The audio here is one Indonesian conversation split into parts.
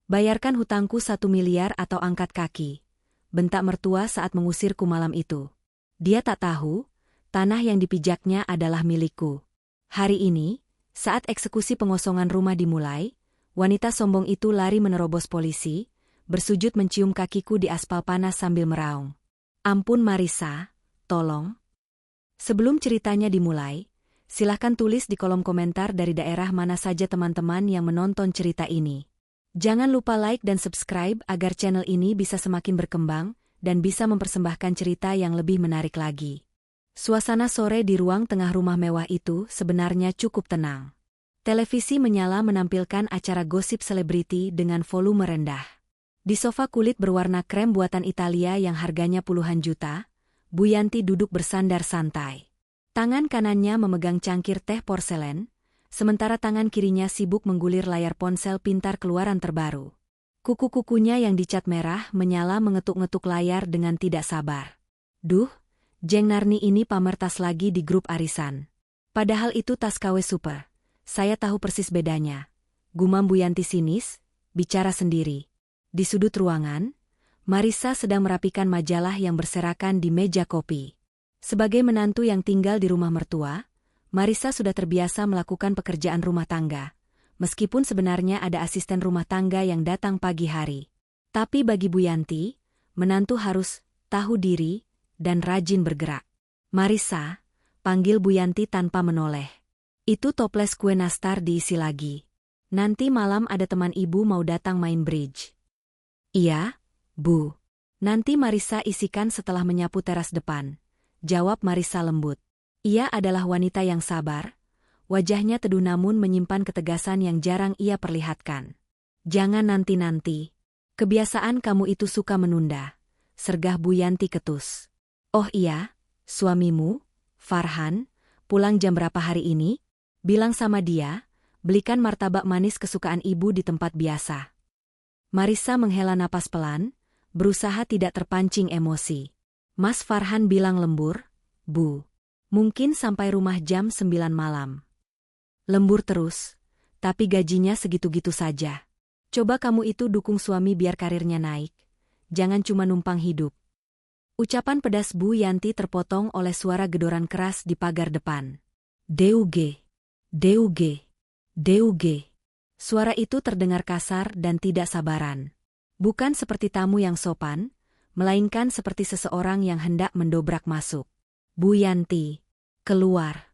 Bayarkan hutangku 1 miliar atau angkat kaki, bentak mertua saat mengusirku malam itu. Dia tak tahu, tanah yang dipijaknya adalah milikku. Hari ini, saat eksekusi pengosongan rumah dimulai, wanita sombong itu lari menerobos polisi, bersujud mencium kakiku di aspal panas sambil meraung. Ampun Marissa, tolong. Sebelum ceritanya dimulai, silahkan tulis di kolom komentar dari daerah mana saja teman-teman yang menonton cerita ini. Jangan lupa like dan subscribe agar channel ini bisa semakin berkembang dan bisa mempersembahkan cerita yang lebih menarik lagi. Suasana sore di ruang tengah rumah mewah itu sebenarnya cukup tenang. Televisi menyala menampilkan acara gosip selebriti dengan volume rendah. Di sofa kulit berwarna krem buatan Italia yang harganya puluhan juta, Bu Yanti duduk bersandar santai. Tangan kanannya memegang cangkir teh porselen, sementara tangan kirinya sibuk menggulir layar ponsel pintar keluaran terbaru. Kuku-kukunya yang dicat merah menyala mengetuk-ngetuk layar dengan tidak sabar. Duh, Jeng Narni ini pamer tas lagi di grup arisan. Padahal itu tas KW super. Saya tahu persis bedanya. Gumam Bu Yanti sinis, bicara sendiri. Di sudut ruangan, Marissa sedang merapikan majalah yang berserakan di meja kopi. Sebagai menantu yang tinggal di rumah mertua, Marissa sudah terbiasa melakukan pekerjaan rumah tangga, meskipun sebenarnya ada asisten rumah tangga yang datang pagi hari. Tapi bagi Bu Yanti, menantu harus tahu diri dan rajin bergerak. Marissa, panggil Bu Yanti tanpa menoleh. Itu toples kue nastar diisi lagi. Nanti malam ada teman ibu mau datang main bridge. Iya, Bu. Nanti Marissa isikan setelah menyapu teras depan. Jawab Marissa lembut. Ia adalah wanita yang sabar, wajahnya teduh namun menyimpan ketegasan yang jarang ia perlihatkan. Jangan nanti-nanti. Kebiasaan kamu itu suka menunda, sergah Bu Yanti ketus. Oh iya, suamimu, Farhan, pulang jam berapa hari ini? Bilang sama dia, belikan martabak manis kesukaan ibu di tempat biasa. Marissa menghela napas pelan, berusaha tidak terpancing emosi. Mas Farhan bilang lembur, Bu. Mungkin sampai rumah jam 9 malam. Lembur terus, tapi gajinya segitu-gitu saja. Coba kamu itu dukung suami biar karirnya naik. Jangan cuma numpang hidup. Ucapan pedas Bu Yanti terpotong oleh suara gedoran keras di pagar depan. DUG, DUG, DUG. Suara itu terdengar kasar dan tidak sabaran. Bukan seperti tamu yang sopan, melainkan seperti seseorang yang hendak mendobrak masuk. Bu Yanti, keluar.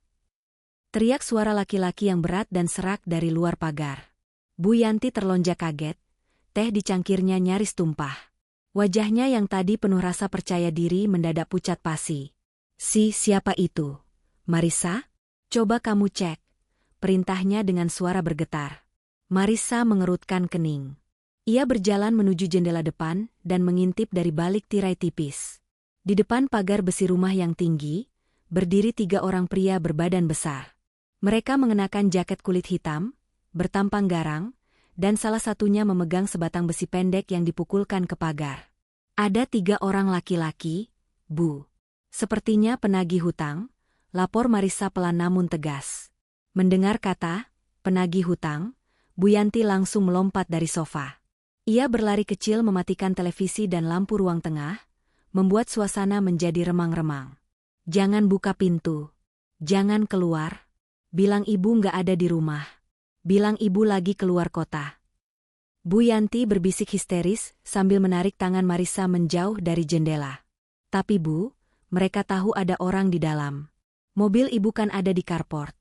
Teriak suara laki-laki yang berat dan serak dari luar pagar. Bu Yanti terlonjak kaget, teh di cangkirnya nyaris tumpah. Wajahnya yang tadi penuh rasa percaya diri mendadak pucat pasi. Siapa itu? Marissa? Coba kamu cek. Perintahnya dengan suara bergetar. Marissa mengerutkan kening. Ia berjalan menuju jendela depan dan mengintip dari balik tirai tipis. Di depan pagar besi rumah yang tinggi, berdiri 3 orang pria berbadan besar. Mereka mengenakan jaket kulit hitam, bertampang garang, dan salah satunya memegang sebatang besi pendek yang dipukulkan ke pagar. Ada 3 orang laki-laki, Bu. Sepertinya penagih hutang, lapor Marissa pelan namun tegas. Mendengar kata, penagih hutang, Bu Yanti langsung melompat dari sofa. Ia berlari kecil mematikan televisi dan lampu ruang tengah, membuat suasana menjadi remang-remang. Jangan buka pintu. Jangan keluar. Bilang ibu nggak ada di rumah. Bilang ibu lagi keluar kota. Bu Yanti berbisik histeris sambil menarik tangan Marissa menjauh dari jendela. Tapi Bu, mereka tahu ada orang di dalam. Mobil ibu kan ada di carport,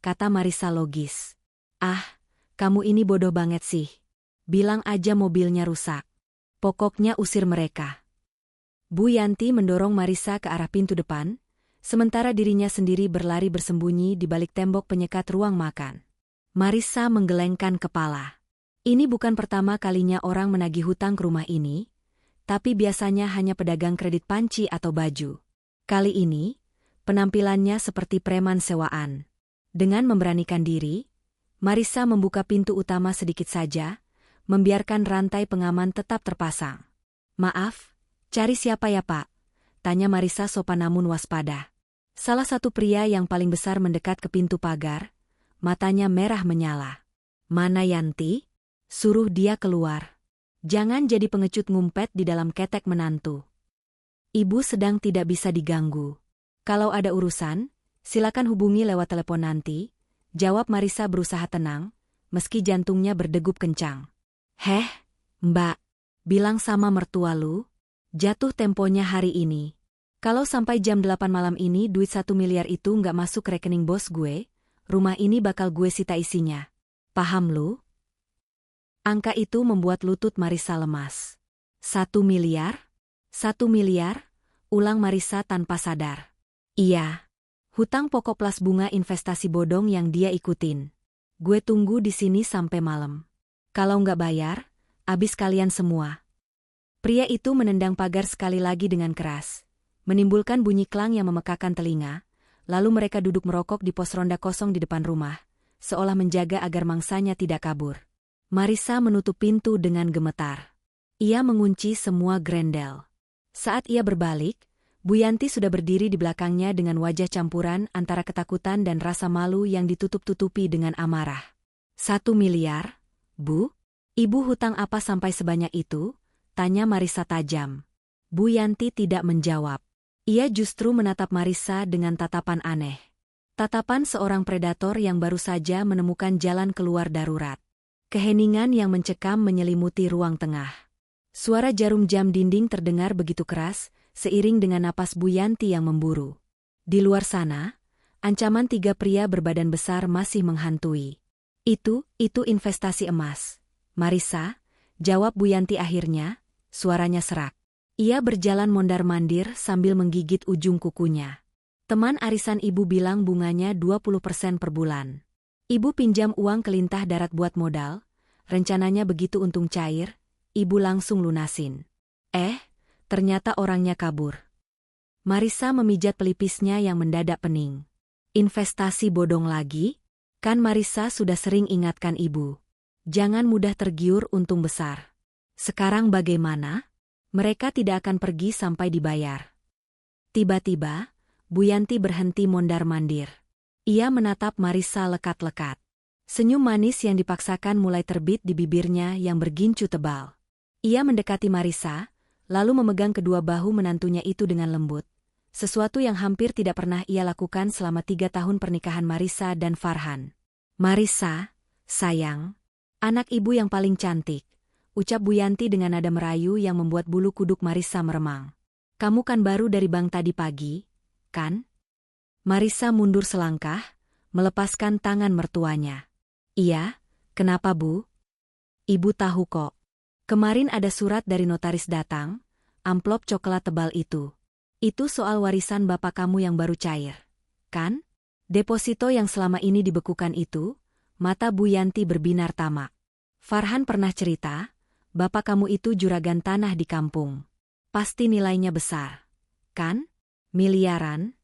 kata Marissa logis. Ah, kamu ini bodoh banget sih. Bilang aja mobilnya rusak. Pokoknya usir mereka. Bu Yanti mendorong Marissa ke arah pintu depan, sementara dirinya sendiri berlari bersembunyi di balik tembok penyekat ruang makan. Marissa menggelengkan kepala. Ini bukan pertama kalinya orang menagih hutang ke rumah ini, tapi biasanya hanya pedagang kredit panci atau baju. Kali ini, penampilannya seperti preman sewaan. Dengan memberanikan diri, Marissa membuka pintu utama sedikit saja, membiarkan rantai pengaman tetap terpasang. Maaf, cari siapa ya Pak? Tanya Marissa sopan namun waspada. Salah satu pria yang paling besar mendekat ke pintu pagar, matanya merah menyala. Mana Yanti? Suruh dia keluar. Jangan jadi pengecut ngumpet di dalam ketek menantu. Ibu sedang tidak bisa diganggu. Kalau ada urusan, silakan hubungi lewat telepon nanti, jawab Marissa berusaha tenang, meski jantungnya berdegup kencang. Heh, Mbak, bilang sama mertua lu, jatuh temponya hari ini. Kalau sampai jam 8 malam ini duit 1 miliar itu nggak masuk rekening bos gue, rumah ini bakal gue sita isinya. Paham lu? Angka itu membuat lutut Marissa lemas. 1 miliar? 1 miliar? Ulang Marissa tanpa sadar. Iya. Hutang pokok plus bunga investasi bodong yang dia ikutin. Gue tunggu di sini sampai malam. Kalau nggak bayar, abis kalian semua. Pria itu menendang pagar sekali lagi dengan keras, menimbulkan bunyi klang yang memekakan telinga, lalu mereka duduk merokok di pos ronda kosong di depan rumah, seolah menjaga agar mangsanya tidak kabur. Marissa menutup pintu dengan gemetar. Ia mengunci semua grendel. Saat ia berbalik, Bu Yanti sudah berdiri di belakangnya dengan wajah campuran antara ketakutan dan rasa malu yang ditutup-tutupi dengan amarah. 1 miliar, Bu? Ibu hutang apa sampai sebanyak itu? Tanya Marissa tajam. Bu Yanti tidak menjawab. Ia justru menatap Marissa dengan tatapan aneh. Tatapan seorang predator yang baru saja menemukan jalan keluar darurat. Keheningan yang mencekam menyelimuti ruang tengah. Suara jarum jam dinding terdengar begitu keras, seiring dengan napas Bu Yanti yang memburu. Di luar sana, ancaman 3 pria berbadan besar masih menghantui. Itu investasi emas. Marissa, jawab Bu Yanti akhirnya, suaranya serak. Ia berjalan mondar-mandir sambil menggigit ujung kukunya. Teman arisan ibu bilang bunganya 20% per bulan. Ibu pinjam uang ke Lintah Darat buat modal, rencananya begitu untung cair, ibu langsung lunasin. Ternyata orangnya kabur. Marissa memijat pelipisnya yang mendadak pening. Investasi bodong lagi? Kan Marissa sudah sering ingatkan ibu. Jangan mudah tergiur untung besar. Sekarang bagaimana? Mereka tidak akan pergi sampai dibayar. Tiba-tiba, Bu Yanti berhenti mondar-mandir. Ia menatap Marissa lekat-lekat. Senyum manis yang dipaksakan mulai terbit di bibirnya yang bergincu tebal. Ia mendekati Marissa, lalu memegang kedua bahu menantunya itu dengan lembut. Sesuatu yang hampir tidak pernah ia lakukan selama 3 tahun pernikahan Marissa dan Farhan. Marissa, sayang. Anak ibu yang paling cantik, ucap Bu Yanti dengan nada merayu yang membuat bulu kuduk Marissa meremang. Kamu kan baru dari bank tadi pagi, kan? Marissa mundur selangkah, melepaskan tangan mertuanya. Iya, kenapa Bu? Ibu tahu kok. Kemarin ada surat dari notaris datang, amplop coklat tebal itu. Itu soal warisan bapak kamu yang baru cair, kan? Deposito yang selama ini dibekukan itu, mata Bu Yanti berbinar tamak. Farhan pernah cerita, bapak kamu itu juragan tanah di kampung. Pasti nilainya besar, kan? Miliaran?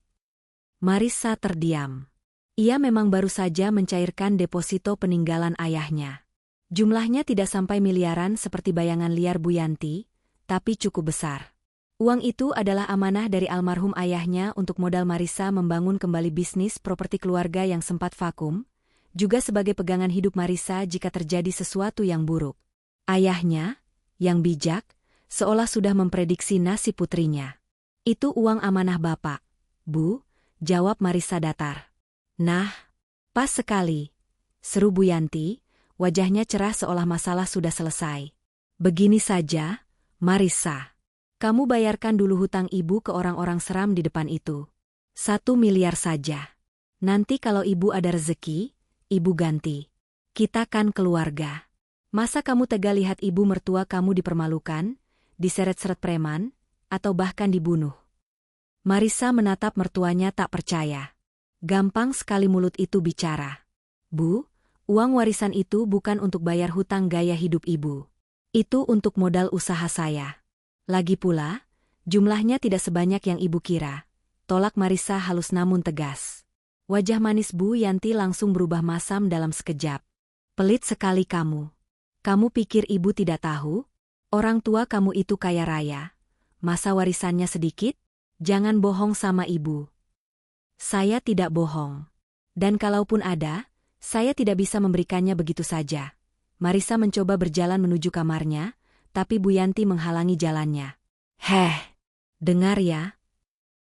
Marissa terdiam. Ia memang baru saja mencairkan deposito peninggalan ayahnya. Jumlahnya tidak sampai miliaran seperti bayangan liar Bu Yanti, tapi cukup besar. Uang itu adalah amanah dari almarhum ayahnya untuk modal Marissa membangun kembali bisnis properti keluarga yang sempat vakum, juga sebagai pegangan hidup Marissa jika terjadi sesuatu yang buruk. Ayahnya, yang bijak, seolah sudah memprediksi nasib putrinya. Itu uang amanah bapak, Bu, jawab Marissa datar. Nah, pas sekali, seru Bu Yanti. Wajahnya cerah seolah masalah sudah selesai. Begini saja, Marissa. Kamu bayarkan dulu hutang ibu ke orang-orang seram di depan itu. 1 miliar saja. Nanti kalau ibu ada rezeki, ibu ganti. Kita kan keluarga. Masa kamu tega lihat ibu mertua kamu dipermalukan, diseret-seret preman, atau bahkan dibunuh? Marissa menatap mertuanya tak percaya. Gampang sekali mulut itu bicara. Bu, uang warisan itu bukan untuk bayar hutang gaya hidup ibu. Itu untuk modal usaha saya. Lagi pula, jumlahnya tidak sebanyak yang ibu kira. Tolak Marissa halus namun tegas. Wajah manis Bu Yanti langsung berubah masam dalam sekejap. Pelit sekali kamu. Kamu pikir ibu tidak tahu? Orang tua kamu itu kaya raya. Masa warisannya sedikit? Jangan bohong sama ibu. Saya tidak bohong. Dan kalaupun ada, saya tidak bisa memberikannya begitu saja. Marissa mencoba berjalan menuju kamarnya, tapi Bu Yanti menghalangi jalannya. "Heh, dengar ya."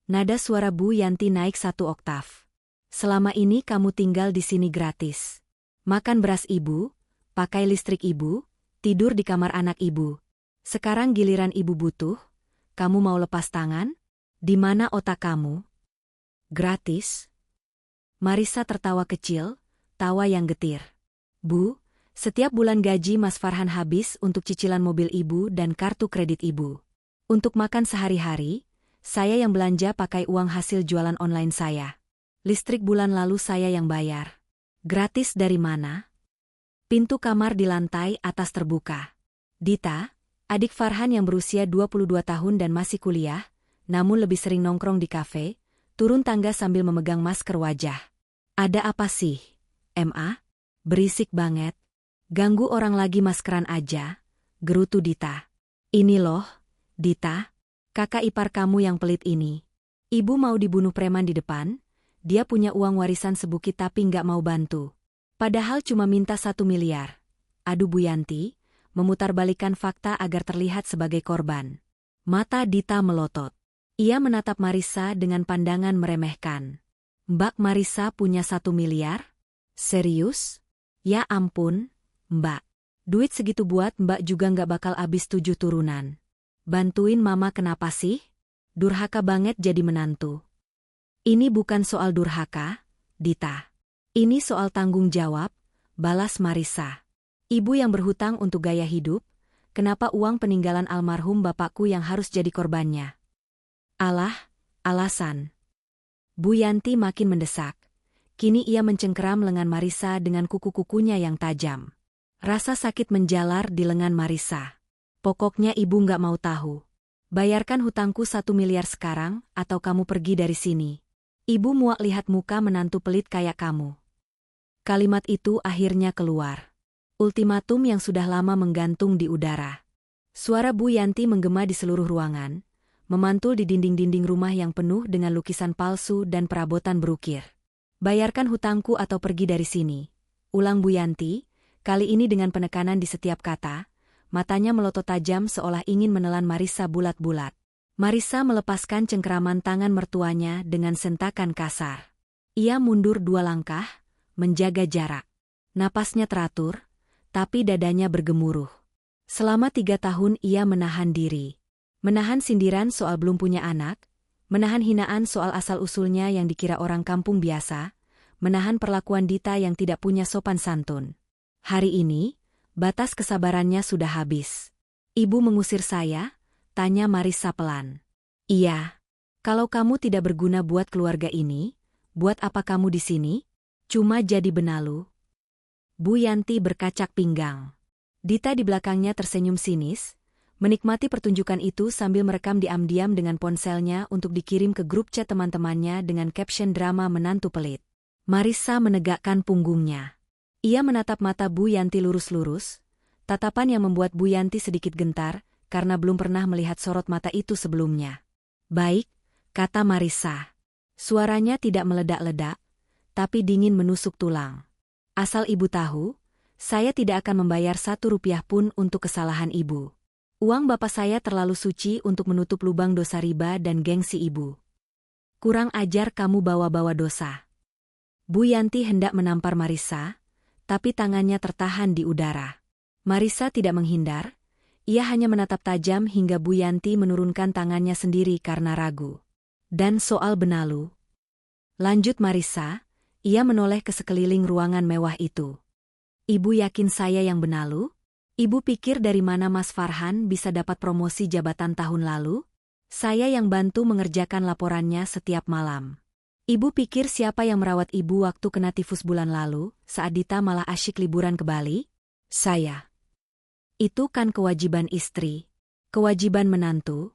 Nada suara Bu Yanti naik 1 oktav. "Selama ini kamu tinggal di sini gratis. Makan beras ibu, pakai listrik ibu, tidur di kamar anak ibu. Sekarang giliran ibu butuh, kamu mau lepas tangan? Di mana otak kamu? Gratis?" Marissa tertawa kecil, tawa yang getir. "Bu, setiap bulan gaji Mas Farhan habis untuk cicilan mobil ibu dan kartu kredit ibu. Untuk makan sehari-hari, saya yang belanja pakai uang hasil jualan online saya. Listrik bulan lalu saya yang bayar. Gratis dari mana?" Pintu kamar di lantai atas terbuka. Dita, adik Farhan yang berusia 22 tahun dan masih kuliah, namun lebih sering nongkrong di kafe, turun tangga sambil memegang masker wajah. "Ada apa sih, Ma? Berisik banget. Ganggu orang lagi maskeran aja," gerutu Dita. "Ini loh, Dita, kakak ipar kamu yang pelit ini. Ibu mau dibunuh preman di depan, dia punya uang warisan sebukit tapi nggak mau bantu. Padahal cuma minta 1 miliar. Aduh." Bu Yanti memutarbalikkan fakta agar terlihat sebagai korban. Mata Dita melotot. Ia menatap Marissa dengan pandangan meremehkan. "Mbak Marissa punya 1 miliar? Serius? Ya ampun, Mbak. Duit segitu buat Mbak juga nggak bakal habis 7 turunan. Bantuin mama kenapa sih? Durhaka banget jadi menantu." "Ini bukan soal durhaka, Dita. Ini soal tanggung jawab," balas Marissa. "Ibu yang berhutang untuk gaya hidup, kenapa uang peninggalan almarhum bapakku yang harus jadi korbannya?" "Alah, alasan." Bu Yanti makin mendesak. Kini ia mencengkeram lengan Marissa dengan kuku-kukunya yang tajam. Rasa sakit menjalar di lengan Marissa. "Pokoknya ibu nggak mau tahu. Bayarkan hutangku 1 miliar sekarang, atau kamu pergi dari sini. Ibu muak lihat muka menantu pelit kayak kamu." Kalimat itu akhirnya keluar. Ultimatum yang sudah lama menggantung di udara. Suara Bu Yanti menggema di seluruh ruangan, memantul di dinding-dinding rumah yang penuh dengan lukisan palsu dan perabotan berukir. "Bayarkan hutangku atau pergi dari sini," ulang Bu Yanti, kali ini dengan penekanan di setiap kata, matanya melotot tajam seolah ingin menelan Marissa bulat-bulat. Marissa melepaskan cengkeraman tangan mertuanya dengan sentakan kasar. Ia mundur 2 langkah, menjaga jarak. Napasnya teratur, tapi dadanya bergemuruh. Selama 3 tahun ia menahan diri. Menahan sindiran soal belum punya anak, menahan hinaan soal asal-usulnya yang dikira orang kampung biasa, menahan perlakuan Dita yang tidak punya sopan santun. Hari ini, batas kesabarannya sudah habis. "Ibu mengusir saya?" tanya Marissa pelan. "Iya. Kalau kamu tidak berguna buat keluarga ini, buat apa kamu di sini? Cuma jadi benalu?" Bu Yanti berkacak pinggang. Dita di belakangnya tersenyum sinis, menikmati pertunjukan itu sambil merekam diam-diam dengan ponselnya untuk dikirim ke grup chat teman-temannya dengan caption drama menantu pelit. Marissa menegakkan punggungnya. Ia menatap mata Bu Yanti lurus-lurus, tatapan yang membuat Bu Yanti sedikit gentar karena belum pernah melihat sorot mata itu sebelumnya. "Baik," kata Marissa. Suaranya tidak meledak-ledak, tapi dingin menusuk tulang. "Asal ibu tahu, saya tidak akan membayar 1 rupiah pun untuk kesalahan ibu. Uang bapak saya terlalu suci untuk menutup lubang dosa riba dan gengsi ibu. Kurang ajar kamu bawa-bawa dosa." Bu Yanti hendak menampar Marissa, tapi tangannya tertahan di udara. Marissa tidak menghindar, ia hanya menatap tajam hingga Bu Yanti menurunkan tangannya sendiri karena ragu. "Dan soal benalu?" lanjut Marissa, ia menoleh ke sekeliling ruangan mewah itu. "Ibu yakin saya yang benalu? Ibu pikir dari mana Mas Farhan bisa dapat promosi jabatan tahun lalu? Saya yang bantu mengerjakan laporannya setiap malam. Ibu pikir siapa yang merawat ibu waktu kena tifus bulan lalu, saat Dita malah asyik liburan ke Bali? Saya. Itu kan kewajiban istri, kewajiban menantu."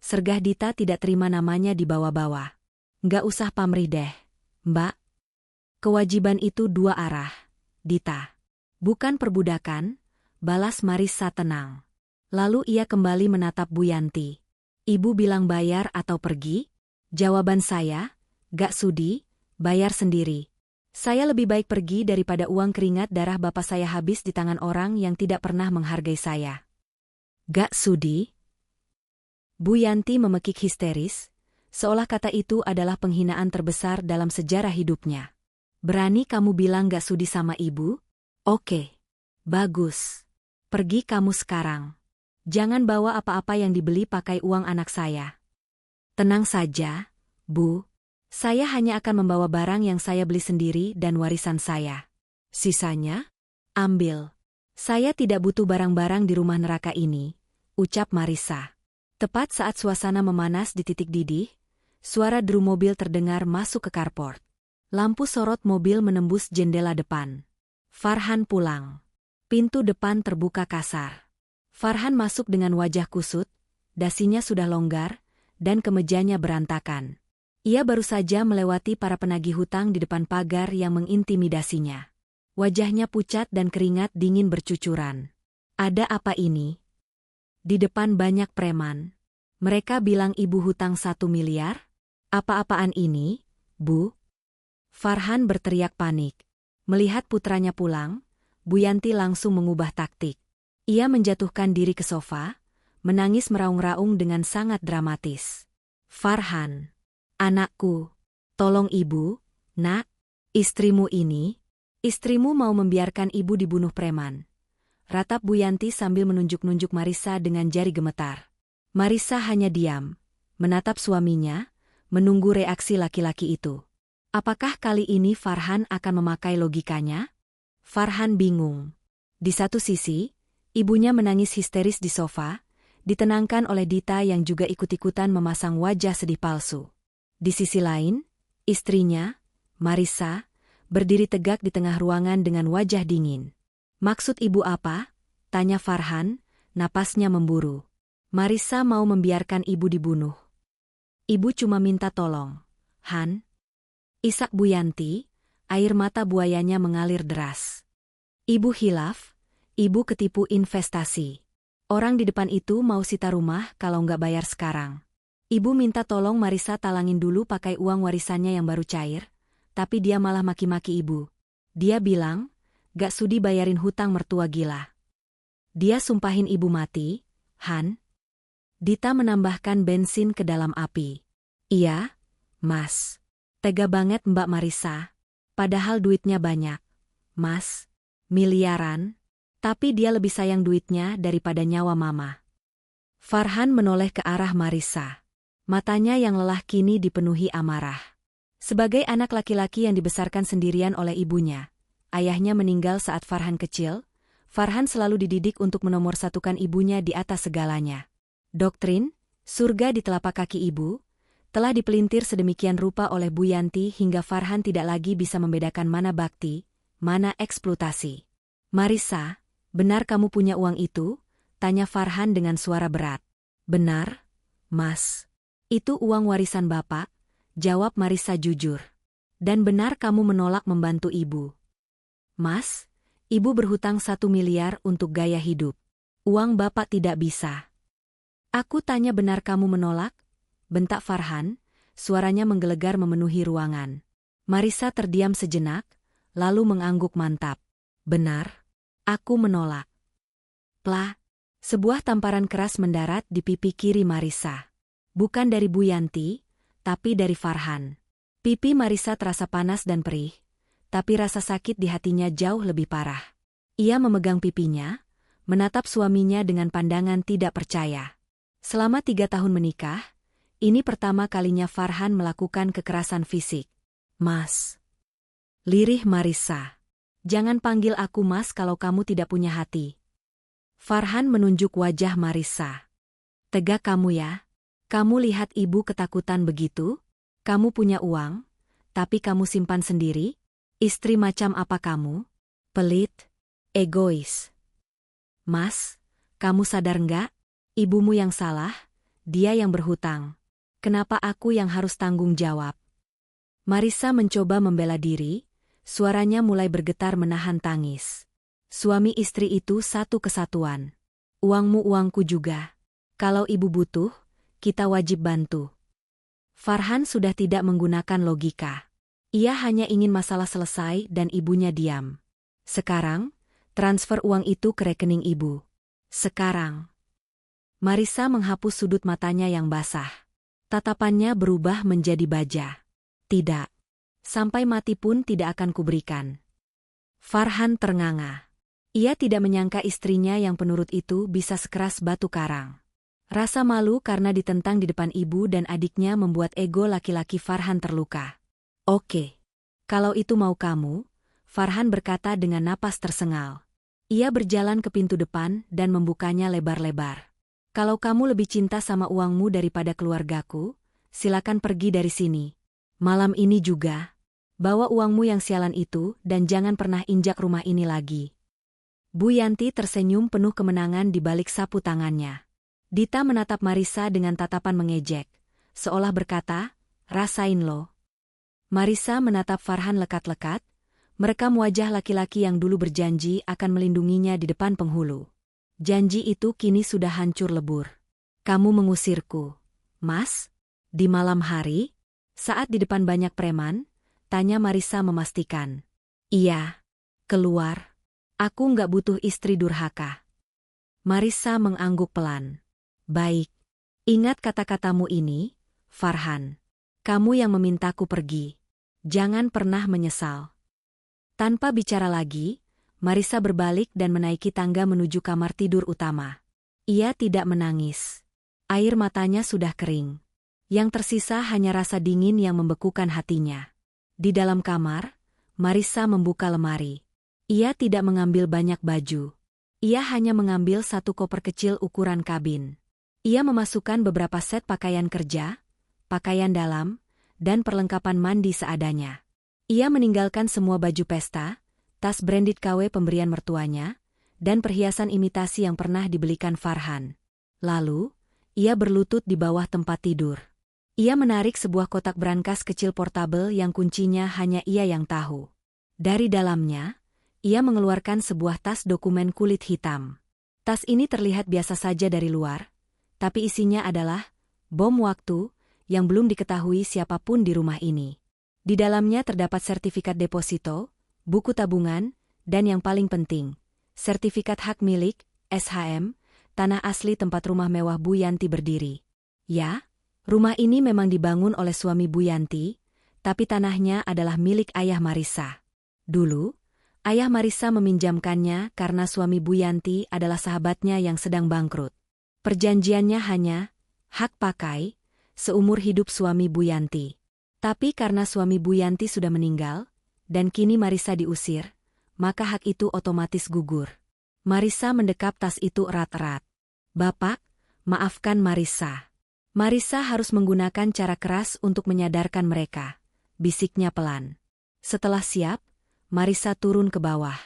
Sergah Dita tidak terima namanya dibawa-bawa. "Nggak usah pamrih deh, Mbak. Kewajiban itu 2 arah, Dita. Bukan perbudakan," balas Marissa tenang. Lalu ia kembali menatap Bu Yanti. "Ibu bilang bayar atau pergi?" Jawaban saya, "Gak sudi, bayar sendiri. Saya lebih baik pergi daripada uang keringat darah bapak saya habis di tangan orang yang tidak pernah menghargai saya." Gak sudi? Bu Yanti memekik histeris, seolah kata itu adalah penghinaan terbesar dalam sejarah hidupnya. Berani kamu bilang gak sudi sama ibu? Oke. Bagus. Pergi kamu sekarang. Jangan bawa apa-apa yang dibeli pakai uang anak saya. Tenang saja, Bu. Saya hanya akan membawa barang yang saya beli sendiri dan warisan saya. Sisanya? Ambil. Saya tidak butuh barang-barang di rumah neraka ini, ucap Marissa. Tepat saat suasana memanas di titik didih, suara drum mobil terdengar masuk ke carport. Lampu sorot mobil menembus jendela depan. Farhan pulang. Pintu depan terbuka kasar. Farhan masuk dengan wajah kusut, dasinya sudah longgar, dan kemejanya berantakan. Ia baru saja melewati para penagih hutang di depan pagar yang mengintimidasinya. Wajahnya pucat dan keringat dingin bercucuran. Ada apa ini? Di depan banyak preman. Mereka bilang ibu hutang 1 miliar? Apa-apaan ini, Bu? Farhan berteriak panik. Melihat putranya pulang, Bu Yanti langsung mengubah taktik. Ia menjatuhkan diri ke sofa, menangis meraung-raung dengan sangat dramatis. Farhan, anakku, tolong ibu, nak, istrimu mau membiarkan ibu dibunuh preman. Ratap Bu Yanti sambil menunjuk-nunjuk Marissa dengan jari gemetar. Marissa hanya diam, menatap suaminya, menunggu reaksi laki-laki itu. Apakah kali ini Farhan akan memakai logikanya? Farhan bingung. Di satu sisi, ibunya menangis histeris di sofa, ditenangkan oleh Dita yang juga ikut-ikutan memasang wajah sedih palsu. Di sisi lain, istrinya, Marissa, berdiri tegak di tengah ruangan dengan wajah dingin. Maksud ibu apa? Tanya Farhan, napasnya memburu. Marissa mau membiarkan ibu dibunuh. Ibu cuma minta tolong. Han? Isak Bu Yanti, air mata buayanya mengalir deras. Ibu hilaf, ibu ketipu investasi. Orang di depan itu mau sita rumah kalau nggak bayar sekarang. Ibu minta tolong Marissa talangin dulu pakai uang warisannya yang baru cair, tapi dia malah maki-maki ibu. Dia bilang, gak sudi bayarin hutang mertua gila. Dia sumpahin ibu mati, Han. Dita menambahkan bensin ke dalam api. Iya, Mas. Tega banget Mbak Marissa. Padahal duitnya banyak. Mas, miliaran. Tapi dia lebih sayang duitnya daripada nyawa mama. Farhan menoleh ke arah Marissa. Matanya yang lelah kini dipenuhi amarah. Sebagai anak laki-laki yang dibesarkan sendirian oleh ibunya, ayahnya meninggal saat Farhan kecil, Farhan selalu dididik untuk menomorsatukan ibunya di atas segalanya. Doktrin, surga di telapak kaki ibu, telah dipelintir sedemikian rupa oleh Bu Yanti hingga Farhan tidak lagi bisa membedakan mana bakti, mana eksploitasi. Marissa, benar kamu punya uang itu? Tanya Farhan dengan suara berat. Benar, Mas. Itu uang warisan Bapak, jawab Marissa jujur. Dan benar kamu menolak membantu ibu. Mas, ibu berhutang 1 miliar untuk gaya hidup. Uang Bapak tidak bisa. Aku tanya benar kamu menolak? Bentak Farhan, suaranya menggelegar memenuhi ruangan. Marissa terdiam sejenak, lalu mengangguk mantap. Benar, aku menolak. Plah, sebuah tamparan keras mendarat di pipi kiri Marissa. Bukan dari Bu Yanti, tapi dari Farhan. Pipi Marissa terasa panas dan perih, tapi rasa sakit di hatinya jauh lebih parah. Ia memegang pipinya, menatap suaminya dengan pandangan tidak percaya. Selama 3 tahun menikah, ini pertama kalinya Farhan melakukan kekerasan fisik. Mas. Lirih Marissa. Jangan panggil aku Mas kalau kamu tidak punya hati. Farhan menunjuk wajah Marissa. Tegak kamu ya. Kamu lihat ibu ketakutan begitu? Kamu punya uang, tapi kamu simpan sendiri? Istri macam apa kamu? Pelit, egois. Mas, kamu sadar nggak? Ibumu yang salah, dia yang berhutang. Kenapa aku yang harus tanggung jawab? Marissa mencoba membela diri, suaranya mulai bergetar menahan tangis. Suami istri itu satu kesatuan. Uangmu uangku juga. Kalau ibu butuh, kita wajib bantu. Farhan sudah tidak menggunakan logika. Ia hanya ingin masalah selesai dan ibunya diam. Sekarang, transfer uang itu ke rekening ibu. Sekarang. Marissa menghapus sudut matanya yang basah. Tatapannya berubah menjadi baja. Tidak. Sampai mati pun tidak akan kuberikan. Farhan ternganga. Ia tidak menyangka istrinya yang penurut itu bisa sekeras batu karang. Rasa malu karena ditentang di depan ibu dan adiknya membuat ego laki-laki Farhan terluka. Oke. Kalau itu mau kamu, Farhan berkata dengan napas tersengal. Ia berjalan ke pintu depan dan membukanya lebar-lebar. Kalau kamu lebih cinta sama uangmu daripada keluargaku, silakan pergi dari sini. Malam ini juga. Bawa uangmu yang sialan itu dan jangan pernah injak rumah ini lagi. Bu Yanti tersenyum penuh kemenangan di balik sapu tangannya. Dita menatap Marissa dengan tatapan mengejek, seolah berkata, rasain lo. Marissa menatap Farhan lekat-lekat, merekam wajah laki-laki yang dulu berjanji akan melindunginya di depan penghulu. Janji itu kini sudah hancur lebur. Kamu mengusirku, Mas? Di malam hari? Saat di depan banyak preman? Tanya Marissa memastikan. Iya. Keluar. Aku nggak butuh istri durhaka. Marissa mengangguk pelan. Baik. Ingat kata-katamu ini, Farhan. Kamu yang memintaku pergi. Jangan pernah menyesal. Tanpa bicara lagi, Marissa berbalik dan menaiki tangga menuju kamar tidur utama. Ia tidak menangis. Air matanya sudah kering. Yang tersisa hanya rasa dingin yang membekukan hatinya. Di dalam kamar, Marissa membuka lemari. Ia tidak mengambil banyak baju. Ia hanya mengambil satu koper kecil ukuran kabin. Ia memasukkan beberapa set pakaian kerja, pakaian dalam, dan perlengkapan mandi seadanya. Ia meninggalkan semua baju pesta, tas branded KW pemberian mertuanya, dan perhiasan imitasi yang pernah dibelikan Farhan. Lalu, ia berlutut di bawah tempat tidur. Ia menarik sebuah kotak brankas kecil portabel yang kuncinya hanya ia yang tahu. Dari dalamnya, ia mengeluarkan sebuah tas dokumen kulit hitam. Tas ini terlihat biasa saja dari luar, tapi isinya adalah bom waktu yang belum diketahui siapapun di rumah ini. Di dalamnya terdapat sertifikat deposito, buku tabungan, dan yang paling penting, sertifikat hak milik, SHM, tanah asli tempat rumah mewah Bu Yanti berdiri. Ya, rumah ini memang dibangun oleh suami Bu Yanti, tapi tanahnya adalah milik ayah Marissa. Dulu, ayah Marissa meminjamkannya karena suami Bu Yanti adalah sahabatnya yang sedang bangkrut. Perjanjiannya hanya hak pakai seumur hidup suami Bu Yanti. Tapi karena suami Bu Yanti sudah meninggal, dan kini Marissa diusir, maka hak itu otomatis gugur. Marissa mendekap tas itu erat-erat. Bapak, maafkan Marissa. Marissa harus menggunakan cara keras untuk menyadarkan mereka, bisiknya pelan. Setelah siap, Marissa turun ke bawah.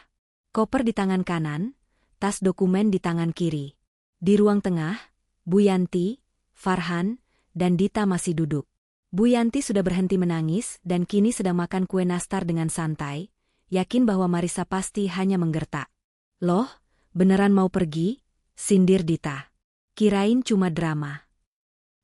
Koper di tangan kanan, tas dokumen di tangan kiri. Di ruang tengah, Bu Yanti, Farhan, dan Dita masih duduk. Bu Yanti sudah berhenti menangis dan kini sedang makan kue nastar dengan santai, yakin bahwa Marissa pasti hanya menggertak. Loh, beneran mau pergi? Sindir Dita. Kirain cuma drama.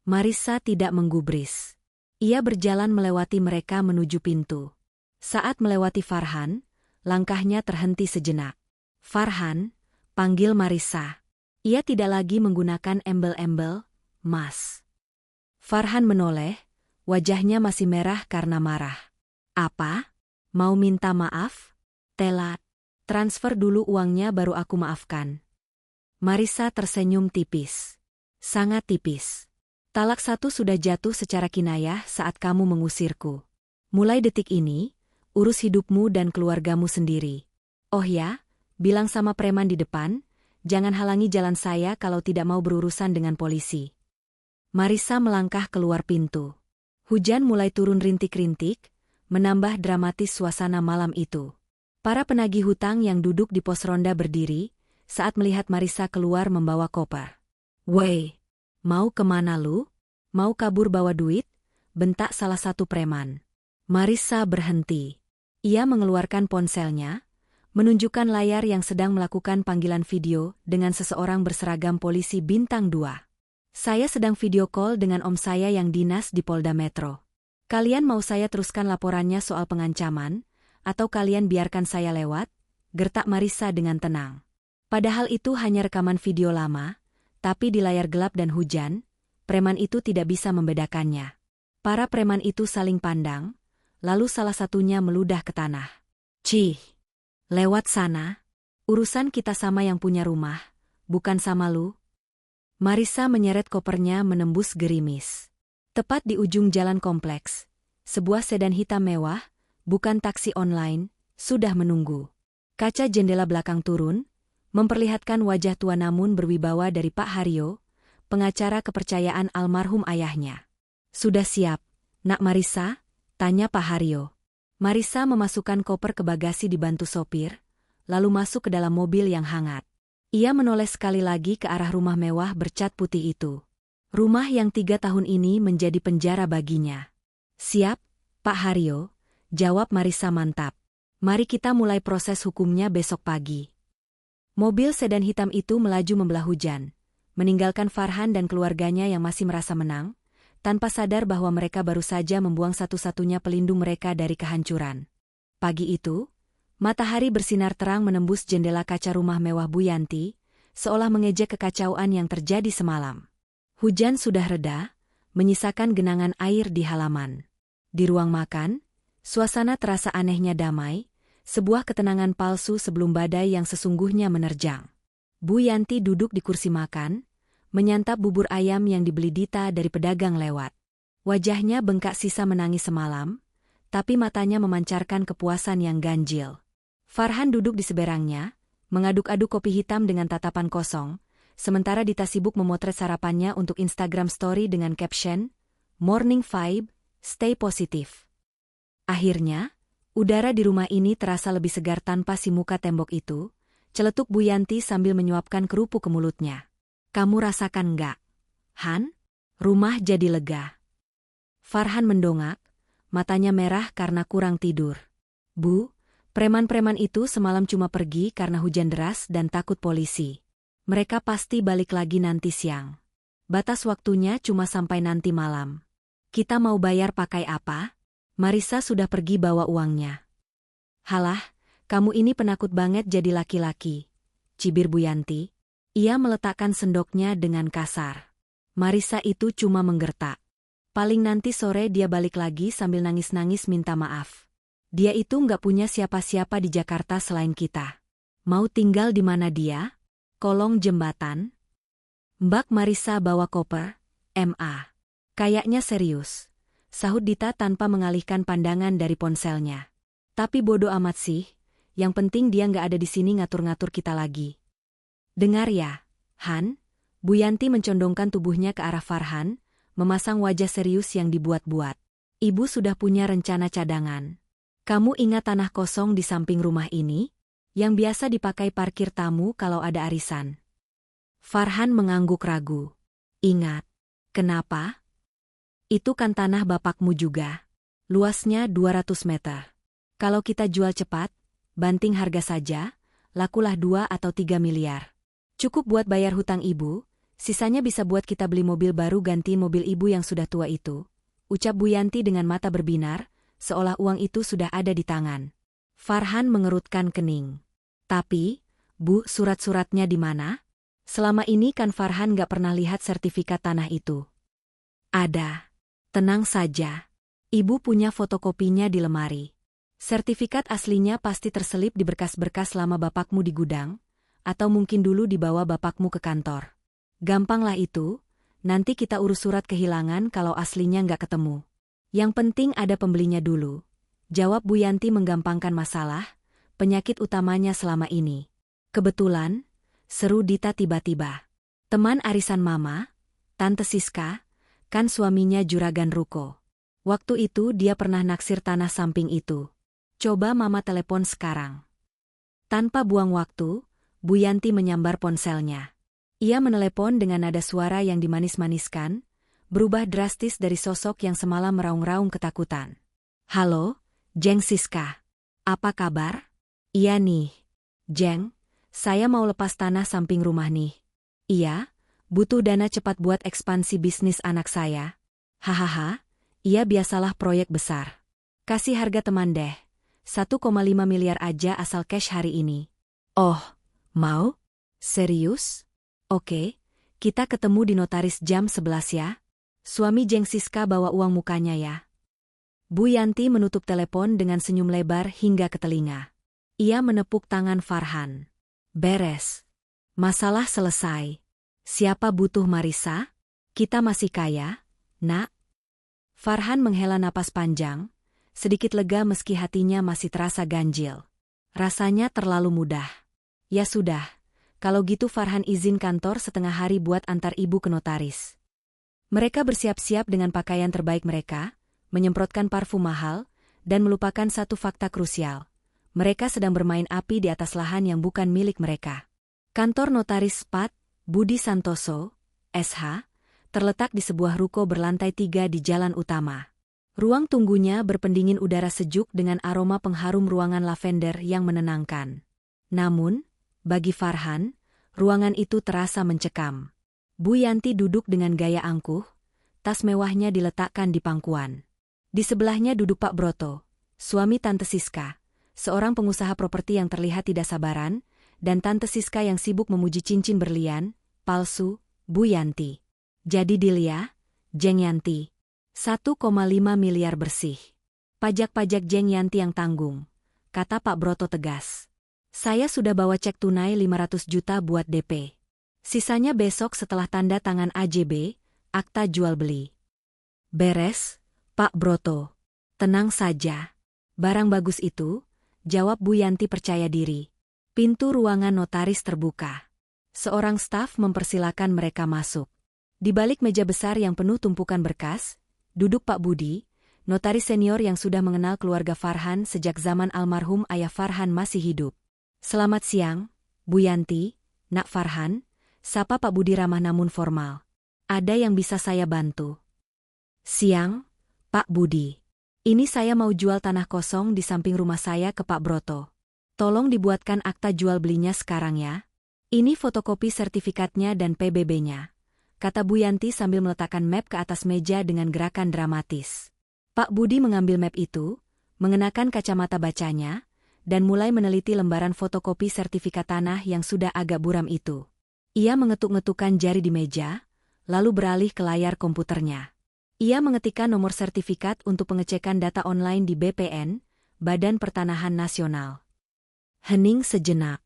Marissa tidak menggubris. Ia berjalan melewati mereka menuju pintu. Saat melewati Farhan, langkahnya terhenti sejenak. Farhan, panggil Marissa. Ia tidak lagi menggunakan embel-embel, Mas. Farhan menoleh, wajahnya masih merah karena marah. Apa? Mau minta maaf? Telat. Transfer dulu uangnya baru aku maafkan. Marissa tersenyum tipis. Sangat tipis. Talak satu sudah jatuh secara kinayah saat kamu mengusirku. Mulai detik ini, urus hidupmu dan keluargamu sendiri. Oh ya, bilang sama preman di depan, jangan halangi jalan saya kalau tidak mau berurusan dengan polisi. Marissa melangkah keluar pintu. Hujan mulai turun rintik-rintik, menambah dramatis suasana malam itu. Para penagih hutang yang duduk di pos ronda berdiri, saat melihat Marissa keluar membawa koper. Woi! Mau kemana lu? Mau kabur bawa duit? Bentak salah satu preman. Marissa berhenti. Ia mengeluarkan ponselnya, menunjukkan layar yang sedang melakukan panggilan video dengan seseorang berseragam polisi bintang 2. Saya sedang video call dengan om saya yang dinas di Polda Metro. Kalian mau saya teruskan laporannya soal pengancaman, atau kalian biarkan saya lewat? Gertak Marissa dengan tenang. Padahal itu hanya rekaman video lama, Tapi di layar gelap dan hujan, preman itu tidak bisa membedakannya. Para preman itu saling pandang, lalu salah satunya meludah ke tanah. Cih, lewat sana. Urusan kita sama yang punya rumah, bukan sama lu. Marissa menyeret kopernya menembus gerimis. Tepat di ujung jalan kompleks, sebuah sedan hitam mewah, bukan taksi online, sudah menunggu. Kaca jendela belakang turun, memperlihatkan wajah tua namun berwibawa dari Pak Haryo, pengacara kepercayaan almarhum ayahnya. Sudah siap, Nak Marissa? Tanya Pak Haryo. Marissa memasukkan koper ke bagasi dibantu sopir, lalu masuk ke dalam mobil yang hangat. Ia menoleh sekali lagi ke arah rumah mewah bercat putih itu. Rumah yang 3 tahun ini menjadi penjara baginya. Siap, Pak Haryo, jawab Marissa mantap. Mari kita mulai proses hukumnya besok pagi. Mobil sedan hitam itu melaju membelah hujan, meninggalkan Farhan dan keluarganya yang masih merasa menang, tanpa sadar bahwa mereka baru saja membuang satu-satunya pelindung mereka dari kehancuran. Pagi itu, matahari bersinar terang menembus jendela kaca rumah mewah Bu Yanti, seolah mengejek kekacauan yang terjadi semalam. Hujan sudah reda, menyisakan genangan air di halaman. Di ruang makan, suasana terasa anehnya damai, sebuah ketenangan palsu sebelum badai yang sesungguhnya menerjang. Bu Yanti duduk di kursi makan, menyantap bubur ayam yang dibeli Dita dari pedagang lewat. Wajahnya bengkak sisa menangis semalam, tapi matanya memancarkan kepuasan yang ganjil. Farhan duduk di seberangnya, mengaduk-aduk kopi hitam dengan tatapan kosong, sementara Dita sibuk memotret sarapannya untuk Instagram Story dengan caption, "Morning Vibe, Stay Positive." Akhirnya, udara di rumah ini terasa lebih segar tanpa si muka tembok itu, celetuk Bu Yanti sambil menyuapkan kerupuk ke mulutnya. Kamu rasakan nggak, Han? Rumah jadi lega. Farhan mendongak, matanya merah karena kurang tidur. Bu, preman-preman itu semalam cuma pergi karena hujan deras dan takut polisi. Mereka pasti balik lagi nanti siang. Batas waktunya cuma sampai nanti malam. Kita mau bayar pakai apa? Marissa sudah pergi bawa uangnya. Halah, kamu ini penakut banget jadi laki-laki, cibir Bu Yanti. Ia meletakkan sendoknya dengan kasar. Marissa itu cuma menggertak. Paling nanti sore dia balik lagi sambil nangis-nangis minta maaf. Dia itu nggak punya siapa-siapa di Jakarta selain kita. Mau tinggal di mana dia? Kolong jembatan? Mbak Marissa bawa koper, MA. Kayaknya serius, sahut Dita tanpa mengalihkan pandangan dari ponselnya. Tapi bodo amat sih, yang penting dia nggak ada di sini ngatur-ngatur kita lagi. Dengar ya, Han, Bu Yanti mencondongkan tubuhnya ke arah Farhan, memasang wajah serius yang dibuat-buat. Ibu sudah punya rencana cadangan. Kamu ingat tanah kosong di samping rumah ini? Yang biasa dipakai parkir tamu kalau ada arisan. Farhan mengangguk ragu. Ingat. Kenapa? Itu kan tanah bapakmu juga. Luasnya 200 meter. Kalau kita jual cepat, banting harga saja, lakulah 2 atau 3 miliar. Cukup buat bayar hutang ibu, sisanya bisa buat kita beli mobil baru ganti mobil ibu yang sudah tua itu. Ucap Bu Yanti dengan mata berbinar, seolah uang itu sudah ada di tangan. Farhan mengerutkan kening. Tapi, Bu, surat-suratnya di mana? Selama ini kan Farhan gak pernah lihat sertifikat tanah itu. Ada. Tenang saja. Ibu punya fotokopinya di lemari. Sertifikat aslinya pasti terselip di berkas-berkas lama bapakmu di gudang, atau mungkin dulu dibawa bapakmu ke kantor. Gampanglah itu, nanti kita urus surat kehilangan kalau aslinya nggak ketemu. Yang penting ada pembelinya dulu. Jawab Bu Yanti menggampangkan masalah, penyakit utamanya selama ini. Kebetulan, seru Dita tiba-tiba. Teman arisan Mama, Tante Siska, kan suaminya juragan ruko. Waktu itu dia pernah naksir tanah samping itu. Coba Mama telepon sekarang. Tanpa buang waktu, Bu Yanti menyambar ponselnya. Ia menelepon dengan nada suara yang dimanis-maniskan, berubah drastis dari sosok yang semalam meraung-raung ketakutan. Halo, Jeng Siska. Apa kabar? Iya nih. Jeng, saya mau lepas tanah samping rumah nih. Iya, butuh dana cepat buat ekspansi bisnis anak saya. Hahaha, iya biasalah proyek besar. Kasih harga teman deh. 1,5 miliar aja asal cash hari ini. Oh, mau? Serius? Oke, Kita ketemu di notaris jam 11 ya. Suami Jeng Siska bawa uang mukanya ya. Bu Yanti menutup telepon dengan senyum lebar hingga ke telinga. Ia menepuk tangan Farhan. Beres. Masalah selesai. Siapa butuh Marisa? Kita masih kaya, nak. Farhan menghela napas panjang, sedikit lega meski hatinya masih terasa ganjil. Rasanya terlalu mudah. Ya sudah, kalau gitu Farhan izin kantor setengah hari buat antar ibu ke notaris. Mereka bersiap-siap dengan pakaian terbaik mereka, menyemprotkan parfum mahal, dan melupakan satu fakta krusial. Mereka sedang bermain api di atas lahan yang bukan milik mereka. Kantor notaris Pat, Budi Santoso, SH, terletak di sebuah ruko berlantai 3 di jalan utama. Ruang tunggunya berpendingin udara sejuk dengan aroma pengharum ruangan lavender yang menenangkan. Namun, bagi Farhan, ruangan itu terasa mencekam. Bu Yanti duduk dengan gaya angkuh, tas mewahnya diletakkan di pangkuan. Di sebelahnya duduk Pak Broto, suami Tante Siska, seorang pengusaha properti yang terlihat tidak sabaran, dan Tante Siska yang sibuk memuji cincin berlian, palsu, Bu Yanti. Jadi deal ya, Jeng Yanti. 1,5 miliar bersih. Pajak-pajak Jeng Yanti yang tanggung, kata Pak Broto tegas. Saya sudah bawa cek tunai 500 juta buat DP. Sisanya besok setelah tanda tangan AJB, akta jual beli. Beres, Pak Broto. Tenang saja. Barang bagus itu, jawab Bu Yanti percaya diri. Pintu ruangan notaris terbuka. Seorang staf mempersilakan mereka masuk. Di balik meja besar yang penuh tumpukan berkas, duduk Pak Budi, notaris senior yang sudah mengenal keluarga Farhan sejak zaman almarhum ayah Farhan masih hidup. Selamat siang, Bu Yanti, Nak Farhan, sapa Pak Budi ramah namun formal. Ada yang bisa saya bantu? Siang, Pak Budi. Ini saya mau jual tanah kosong di samping rumah saya ke Pak Broto. Tolong dibuatkan akta jual belinya sekarang ya. Ini fotokopi sertifikatnya dan PBB-nya, kata Bu Yanti sambil meletakkan map ke atas meja dengan gerakan dramatis. Pak Budi mengambil map itu, mengenakan kacamata bacanya, dan mulai meneliti lembaran fotokopi sertifikat tanah yang sudah agak buram itu. Ia mengetuk-ngetukkan jari di meja, lalu beralih ke layar komputernya. Ia mengetikkan nomor sertifikat untuk pengecekan data online di BPN, Badan Pertanahan Nasional. Hening sejenak.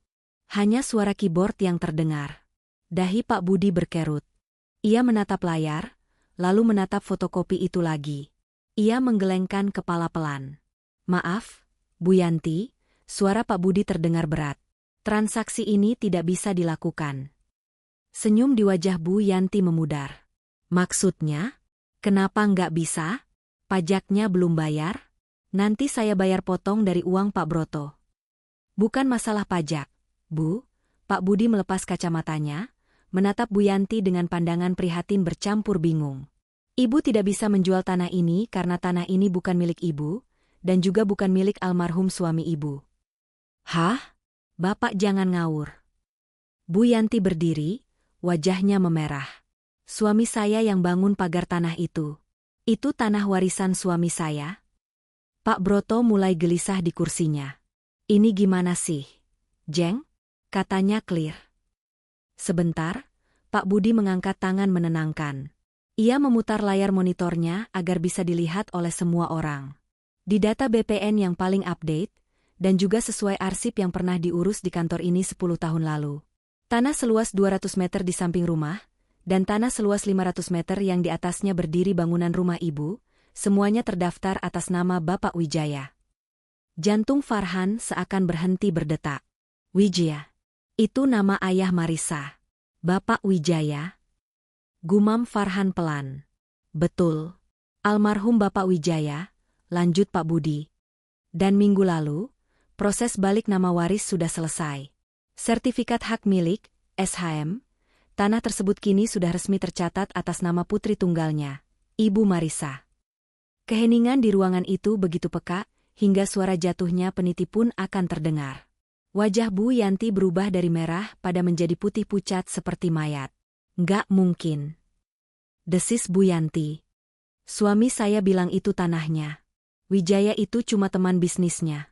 Hanya suara keyboard yang terdengar. Dahi Pak Budi berkerut. Ia menatap layar, lalu menatap fotokopi itu lagi. Ia menggelengkan kepala pelan. Maaf, Bu Yanti, suara Pak Budi terdengar berat. Transaksi ini tidak bisa dilakukan. Senyum di wajah Bu Yanti memudar. Maksudnya? Kenapa nggak bisa? Pajaknya belum bayar? Nanti saya bayar potong dari uang Pak Broto. Bukan masalah pajak, Bu. Pak Budi melepas kacamatanya, menatap Bu Yanti dengan pandangan prihatin bercampur bingung. Ibu tidak bisa menjual tanah ini karena tanah ini bukan milik ibu, dan juga bukan milik almarhum suami ibu. Hah? Bapak jangan ngawur. Bu Yanti berdiri, wajahnya memerah. Suami saya yang bangun pagar tanah itu. Itu tanah warisan suami saya. Pak Broto mulai gelisah di kursinya. Ini gimana sih, Jeng? Katanya clear. Sebentar, Pak Budi mengangkat tangan menenangkan. Ia memutar layar monitornya agar bisa dilihat oleh semua orang. Di data BPN yang paling update, dan juga sesuai arsip yang pernah diurus di kantor ini 10 tahun lalu. Tanah seluas 200 meter di samping rumah, dan tanah seluas 500 meter yang di atasnya berdiri bangunan rumah ibu, semuanya terdaftar atas nama Bapak Wijaya. Jantung Farhan seakan berhenti berdetak. Wijaya. Itu nama ayah Marisa. Bapak Wijaya? Gumam Farhan pelan. Betul. Almarhum Bapak Wijaya, lanjut Pak Budi. Dan minggu lalu, proses balik nama waris sudah selesai. Sertifikat hak milik, SHM, tanah tersebut kini sudah resmi tercatat atas nama putri tunggalnya, Ibu Marisa. Keheningan di ruangan itu begitu peka, hingga suara jatuhnya peniti pun akan terdengar. Wajah Bu Yanti berubah dari merah pada menjadi putih pucat seperti mayat. Nggak mungkin. Desis Bu Yanti. Suami saya bilang itu tanahnya. Wijaya itu cuma teman bisnisnya.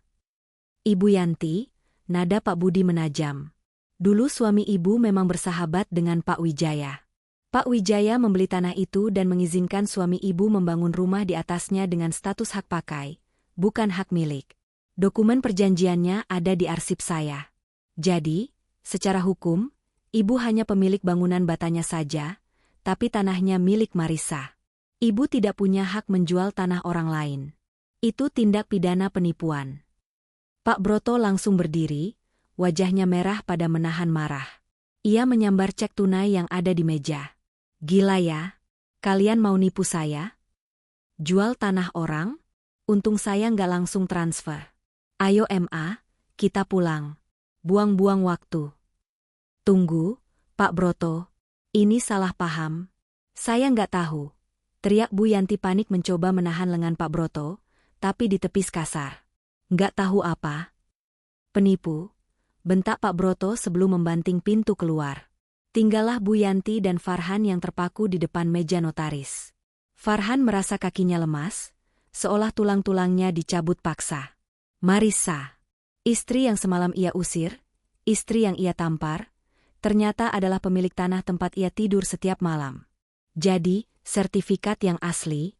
Ibu Yanti, nada Pak Budi menajam. Dulu suami ibu memang bersahabat dengan Pak Wijaya. Pak Wijaya membeli tanah itu dan mengizinkan suami ibu membangun rumah di atasnya dengan status hak pakai, bukan hak milik. Dokumen perjanjiannya ada di arsip saya. Jadi, secara hukum, ibu hanya pemilik bangunan batanya saja, tapi tanahnya milik Marissa. Ibu tidak punya hak menjual tanah orang lain. Itu tindak pidana penipuan. Pak Broto langsung berdiri, wajahnya merah pada menahan marah. Ia menyambar cek tunai yang ada di meja. Gila ya? Kalian mau nipu saya? Jual tanah orang? Untung saya nggak langsung transfer. Ayo MA, kita pulang. Buang-buang waktu. Tunggu, Pak Broto. Ini salah paham. Saya nggak tahu. Teriak Bu Yanti panik mencoba menahan lengan Pak Broto, tapi ditepis kasar. Nggak tahu apa? Penipu, bentak Pak Broto sebelum membanting pintu keluar. Tinggallah Bu Yanti dan Farhan yang terpaku di depan meja notaris. Farhan merasa kakinya lemas, seolah tulang-tulangnya dicabut paksa. Marissa, istri yang semalam ia usir, istri yang ia tampar, ternyata adalah pemilik tanah tempat ia tidur setiap malam. Jadi, sertifikat yang asli?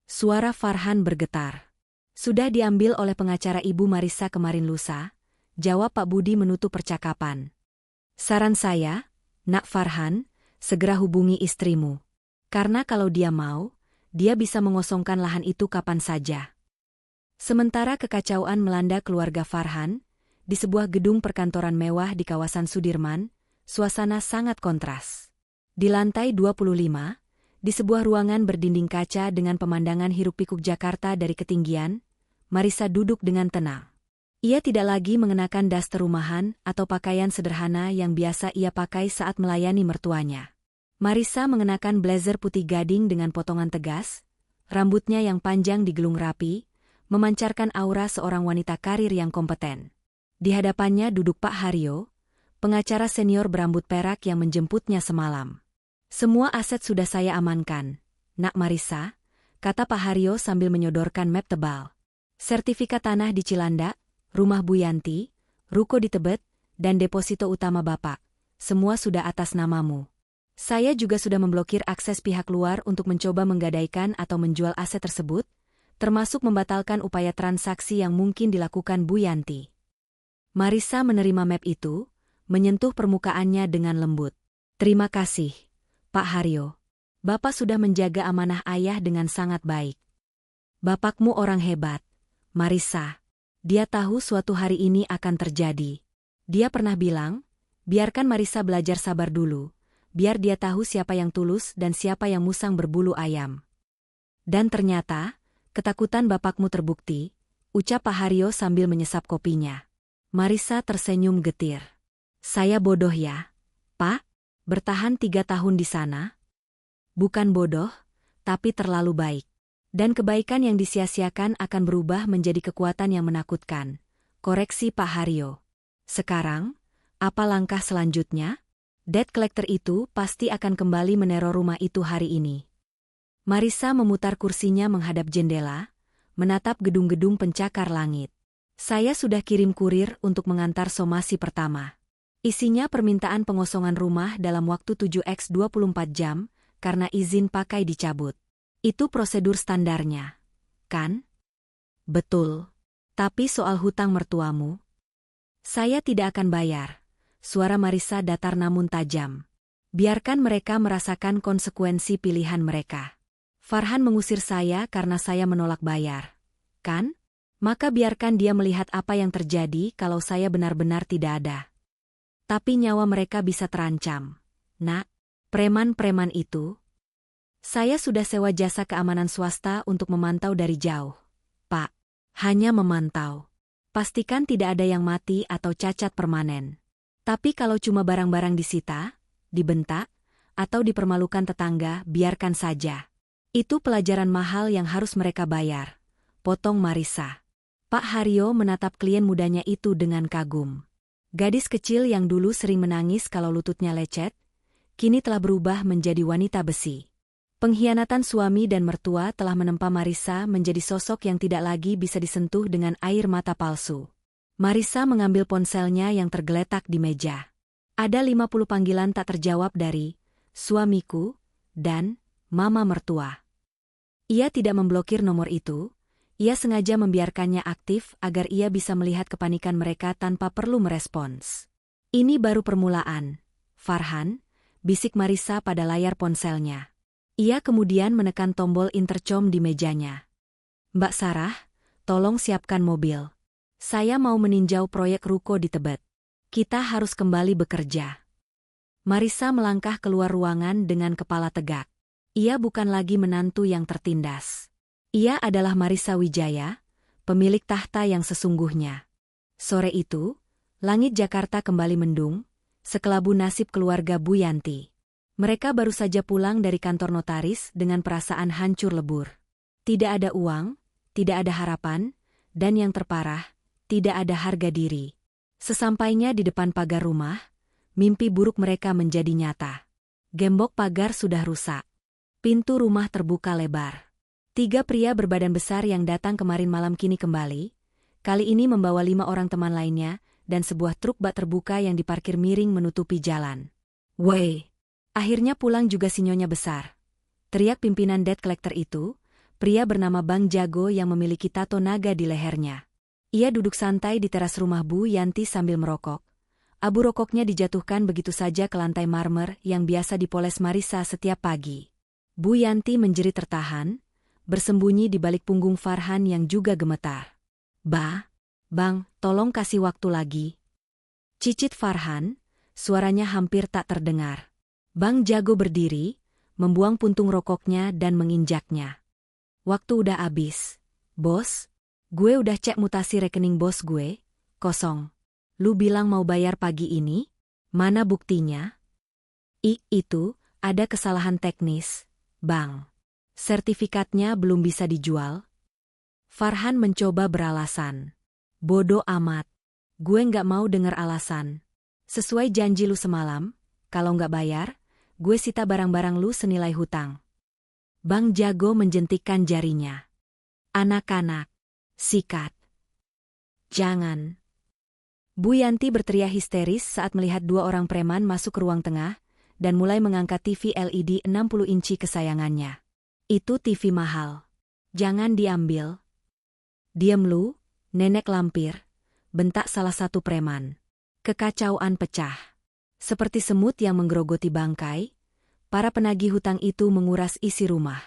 Suara Farhan bergetar. Sudah diambil oleh pengacara Ibu Marissa kemarin lusa, jawab Pak Budi menutup percakapan. Saran saya, Nak Farhan, segera hubungi istrimu. Karena kalau dia mau, dia bisa mengosongkan lahan itu kapan saja. Sementara kekacauan melanda keluarga Farhan, di sebuah gedung perkantoran mewah di kawasan Sudirman, suasana sangat kontras. Di lantai 25, di sebuah ruangan berdinding kaca dengan pemandangan hiruk-pikuk Jakarta dari ketinggian, Marissa duduk dengan tenang. Ia tidak lagi mengenakan daster rumahan atau pakaian sederhana yang biasa ia pakai saat melayani mertuanya. Marissa mengenakan blazer putih gading dengan potongan tegas, rambutnya yang panjang digelung rapi, memancarkan aura seorang wanita karir yang kompeten. Di hadapannya duduk Pak Haryo, pengacara senior berambut perak yang menjemputnya semalam. Semua aset sudah saya amankan, Nak Marissa, kata Pak Haryo sambil menyodorkan map tebal. Sertifikat tanah di Cilandak, rumah Bu Yanti, ruko di Tebet, dan deposito utama Bapak, semua sudah atas namamu. Saya juga sudah memblokir akses pihak luar untuk mencoba menggadaikan atau menjual aset tersebut, termasuk membatalkan upaya transaksi yang mungkin dilakukan Bu Yanti. Marissa menerima map itu, menyentuh permukaannya dengan lembut. Terima kasih, Pak Haryo. Bapak sudah menjaga amanah ayah dengan sangat baik. Bapakmu orang hebat, Marissa. Dia tahu suatu hari ini akan terjadi. Dia pernah bilang, biarkan Marissa belajar sabar dulu, biar dia tahu siapa yang tulus dan siapa yang musang berbulu ayam. Dan ternyata, ketakutan bapakmu terbukti, ucap Pak Haryo sambil menyesap kopinya. Marissa tersenyum getir. Saya bodoh ya, Pak? Bertahan 3 tahun di sana? Bukan bodoh, tapi terlalu baik. Dan kebaikan yang disia-siakan akan berubah menjadi kekuatan yang menakutkan. Koreksi Pak Haryo. Sekarang, apa langkah selanjutnya? Debt collector itu pasti akan kembali meneror rumah itu hari ini. Marissa memutar kursinya menghadap jendela, menatap gedung-gedung pencakar langit. Saya sudah kirim kurir untuk mengantar somasi pertama. Isinya permintaan pengosongan rumah dalam waktu 7x24 jam, karena izin pakai dicabut. Itu prosedur standarnya, kan? Betul. Tapi soal hutang mertuamu? Saya tidak akan bayar. Suara Marissa datar namun tajam. Biarkan mereka merasakan konsekuensi pilihan mereka. Farhan mengusir saya karena saya menolak bayar, kan? Maka biarkan dia melihat apa yang terjadi kalau saya benar-benar tidak ada. Tapi nyawa mereka bisa terancam. Nak, preman-preman itu... Saya sudah sewa jasa keamanan swasta untuk memantau dari jauh. Pak, hanya memantau. Pastikan tidak ada yang mati atau cacat permanen. Tapi kalau cuma barang-barang disita, dibentak, atau dipermalukan tetangga, biarkan saja. Itu pelajaran mahal yang harus mereka bayar. Potong Marissa. Pak Haryo menatap klien mudanya itu dengan kagum. Gadis kecil yang dulu sering menangis kalau lututnya lecet, kini telah berubah menjadi wanita besi. Pengkhianatan suami dan mertua telah menempa Marissa menjadi sosok yang tidak lagi bisa disentuh dengan air mata palsu. Marissa mengambil ponselnya yang tergeletak di meja. Ada 50 panggilan tak terjawab dari suamiku, dan mama mertua. Ia tidak memblokir nomor itu, ia sengaja membiarkannya aktif agar ia bisa melihat kepanikan mereka tanpa perlu merespons. Ini baru permulaan, Farhan, bisik Marissa pada layar ponselnya. Ia kemudian menekan tombol intercom di mejanya. Mbak Sarah, tolong siapkan mobil. Saya mau meninjau proyek ruko di Tebet. Kita harus kembali bekerja. Marissa melangkah keluar ruangan dengan kepala tegak. Ia bukan lagi menantu yang tertindas. Ia adalah Marissa Wijaya, pemilik tahta yang sesungguhnya. Sore itu, langit Jakarta kembali mendung, sekelabu nasib keluarga Bu Yanti. Mereka baru saja pulang dari kantor notaris dengan perasaan hancur lebur. Tidak ada uang, tidak ada harapan, dan yang terparah, tidak ada harga diri. Sesampainya di depan pagar rumah, mimpi buruk mereka menjadi nyata. Gembok pagar sudah rusak. Pintu rumah terbuka lebar. 3 pria berbadan besar yang datang kemarin malam kini kembali, kali ini membawa 5 orang teman lainnya, dan sebuah truk bak terbuka yang diparkir miring menutupi jalan. "Woi, akhirnya pulang juga si Nyonya besar," teriak pimpinan debt collector itu, pria bernama Bang Jago yang memiliki tato naga di lehernya. Ia duduk santai di teras rumah Bu Yanti sambil merokok. Abu rokoknya dijatuhkan begitu saja ke lantai marmer yang biasa dipoles Marissa setiap pagi. Bu Yanti menjerit tertahan, bersembunyi di balik punggung Farhan yang juga gemetar. Bang, tolong kasih waktu lagi." Cicit Farhan, suaranya hampir tak terdengar. Bang Jago berdiri, membuang puntung rokoknya dan menginjaknya. "Waktu udah habis, bos. Gue udah cek mutasi rekening bos gue, kosong. Lu bilang mau bayar pagi ini? Mana buktinya?" Itu, ada kesalahan teknis, Bang. Sertifikatnya belum bisa dijual." Farhan mencoba beralasan. "Bodoh amat. Gue nggak mau dengar alasan. Sesuai janji lu semalam, kalau nggak bayar, gue sita barang-barang lu senilai hutang." Bang Jago menjentikkan jarinya. "Anak-anak, sikat. Jangan." Bu Yanti berteriak histeris saat melihat 2 orang preman masuk ke ruang tengah dan mulai mengangkat TV LED 60 inci kesayangannya. "Itu TV mahal. Jangan diambil." "Diam lu, nenek lampir," bentak salah satu preman. Kekacauan pecah. Seperti semut yang menggerogoti bangkai, para penagih hutang itu menguras isi rumah.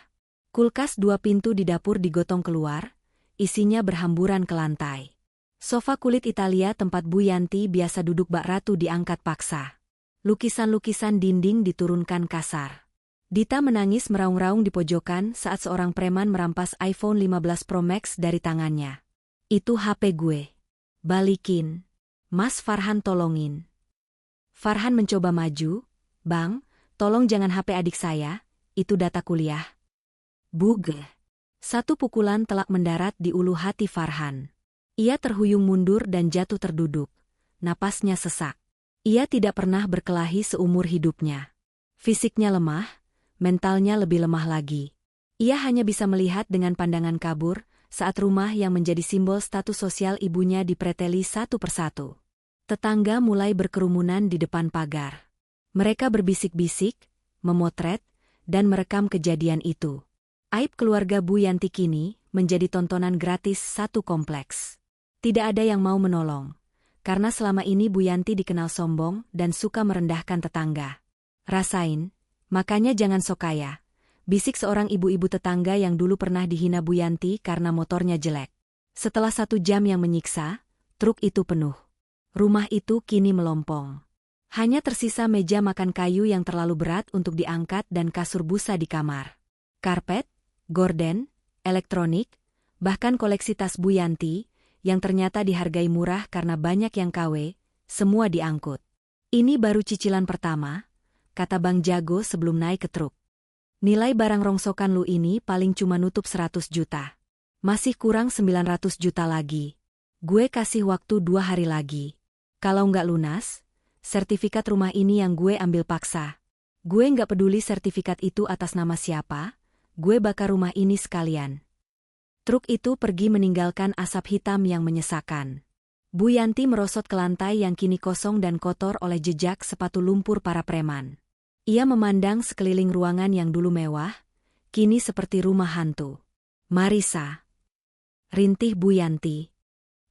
Kulkas 2 pintu di dapur digotong keluar, isinya berhamburan ke lantai. Sofa kulit Italia tempat Bu Yanti biasa duduk bak ratu diangkat paksa. Lukisan-lukisan dinding diturunkan kasar. Dita menangis meraung-raung di pojokan saat seorang preman merampas iPhone 15 Pro Max dari tangannya. "Itu HP gue. Balikin. Mas Farhan tolongin." Farhan mencoba maju. "Bang, tolong jangan HP adik saya, itu data kuliah." Buge. Satu pukulan telak mendarat di ulu hati Farhan. Ia terhuyung mundur dan jatuh terduduk. Napasnya sesak. Ia tidak pernah berkelahi seumur hidupnya. Fisiknya lemah, mentalnya lebih lemah lagi. Ia hanya bisa melihat dengan pandangan kabur saat rumah yang menjadi simbol status sosial ibunya dipreteli satu persatu. Tetangga mulai berkerumunan di depan pagar. Mereka berbisik-bisik, memotret, dan merekam kejadian itu. Aib keluarga Bu Yanti kini menjadi tontonan gratis satu kompleks. Tidak ada yang mau menolong. Karena selama ini Bu Yanti dikenal sombong dan suka merendahkan tetangga. "Rasain, makanya jangan sok kaya," bisik seorang ibu-ibu tetangga yang dulu pernah dihina Bu Yanti karena motornya jelek. Setelah 1 jam yang menyiksa, truk itu penuh. Rumah itu kini melompong. Hanya tersisa meja makan kayu yang terlalu berat untuk diangkat dan kasur busa di kamar. Karpet, gorden, elektronik, bahkan koleksi tas Bu Yanti, yang ternyata dihargai murah karena banyak yang KW, semua diangkut. "Ini baru cicilan pertama," kata Bang Jago sebelum naik ke truk. "Nilai barang rongsokan lu ini paling cuma nutup 100 juta. Masih kurang 900 juta lagi. Gue kasih waktu 2 hari lagi. Kalau nggak lunas, sertifikat rumah ini yang gue ambil paksa. Gue nggak peduli sertifikat itu atas nama siapa, gue bakar rumah ini sekalian." Truk itu pergi meninggalkan asap hitam yang menyesakan. Bu Yanti merosot ke lantai yang kini kosong dan kotor oleh jejak sepatu lumpur para preman. Ia memandang sekeliling ruangan yang dulu mewah, kini seperti rumah hantu. Marissa. Rintih Bu Yanti.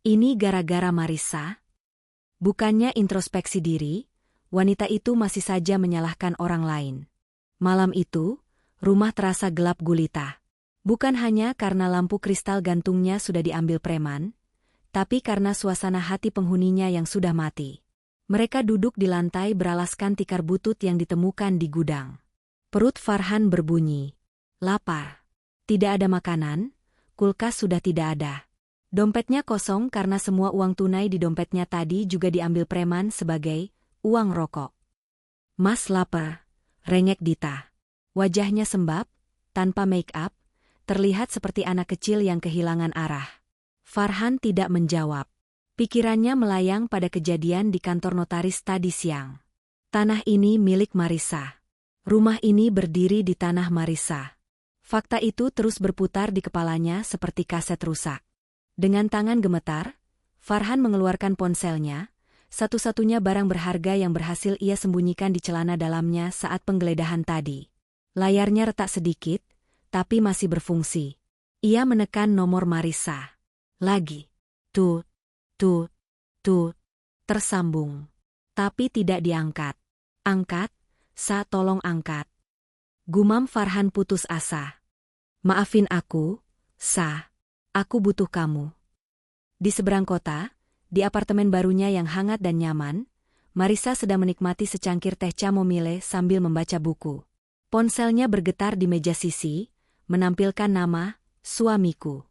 Ini gara-gara Marissa? Bukannya introspeksi diri, wanita itu masih saja menyalahkan orang lain. Malam itu, rumah terasa gelap gulita. Bukan hanya karena lampu kristal gantungnya sudah diambil preman, tapi karena suasana hati penghuninya yang sudah mati. Mereka duduk di lantai beralaskan tikar butut yang ditemukan di gudang. Perut Farhan berbunyi. Lapar. Tidak ada makanan, kulkas sudah tidak ada. Dompetnya kosong karena semua uang tunai di dompetnya tadi juga diambil preman sebagai uang rokok. Mas lapar, rengek Dita. Wajahnya sembab, tanpa make up, terlihat seperti anak kecil yang kehilangan arah. Farhan tidak menjawab. Pikirannya melayang pada kejadian di kantor notaris tadi siang. Tanah ini milik Marissa. Rumah ini berdiri di tanah Marissa. Fakta itu terus berputar di kepalanya seperti kaset rusak. Dengan tangan gemetar, Farhan mengeluarkan ponselnya, satu-satunya barang berharga yang berhasil ia sembunyikan di celana dalamnya saat penggeledahan tadi. Layarnya retak sedikit, tapi masih berfungsi. Ia menekan nomor Marissa. Lagi. Tut, tut, tut. Tersambung. Tapi tidak diangkat. Angkat, Sa, tolong angkat. Gumam Farhan putus asa. Maafin aku, Sa. Aku butuh kamu. Di seberang kota, di apartemen barunya yang hangat dan nyaman, Marissa sedang menikmati secangkir teh chamomile sambil membaca buku. Ponselnya bergetar di meja sisi, menampilkan nama, suamiku.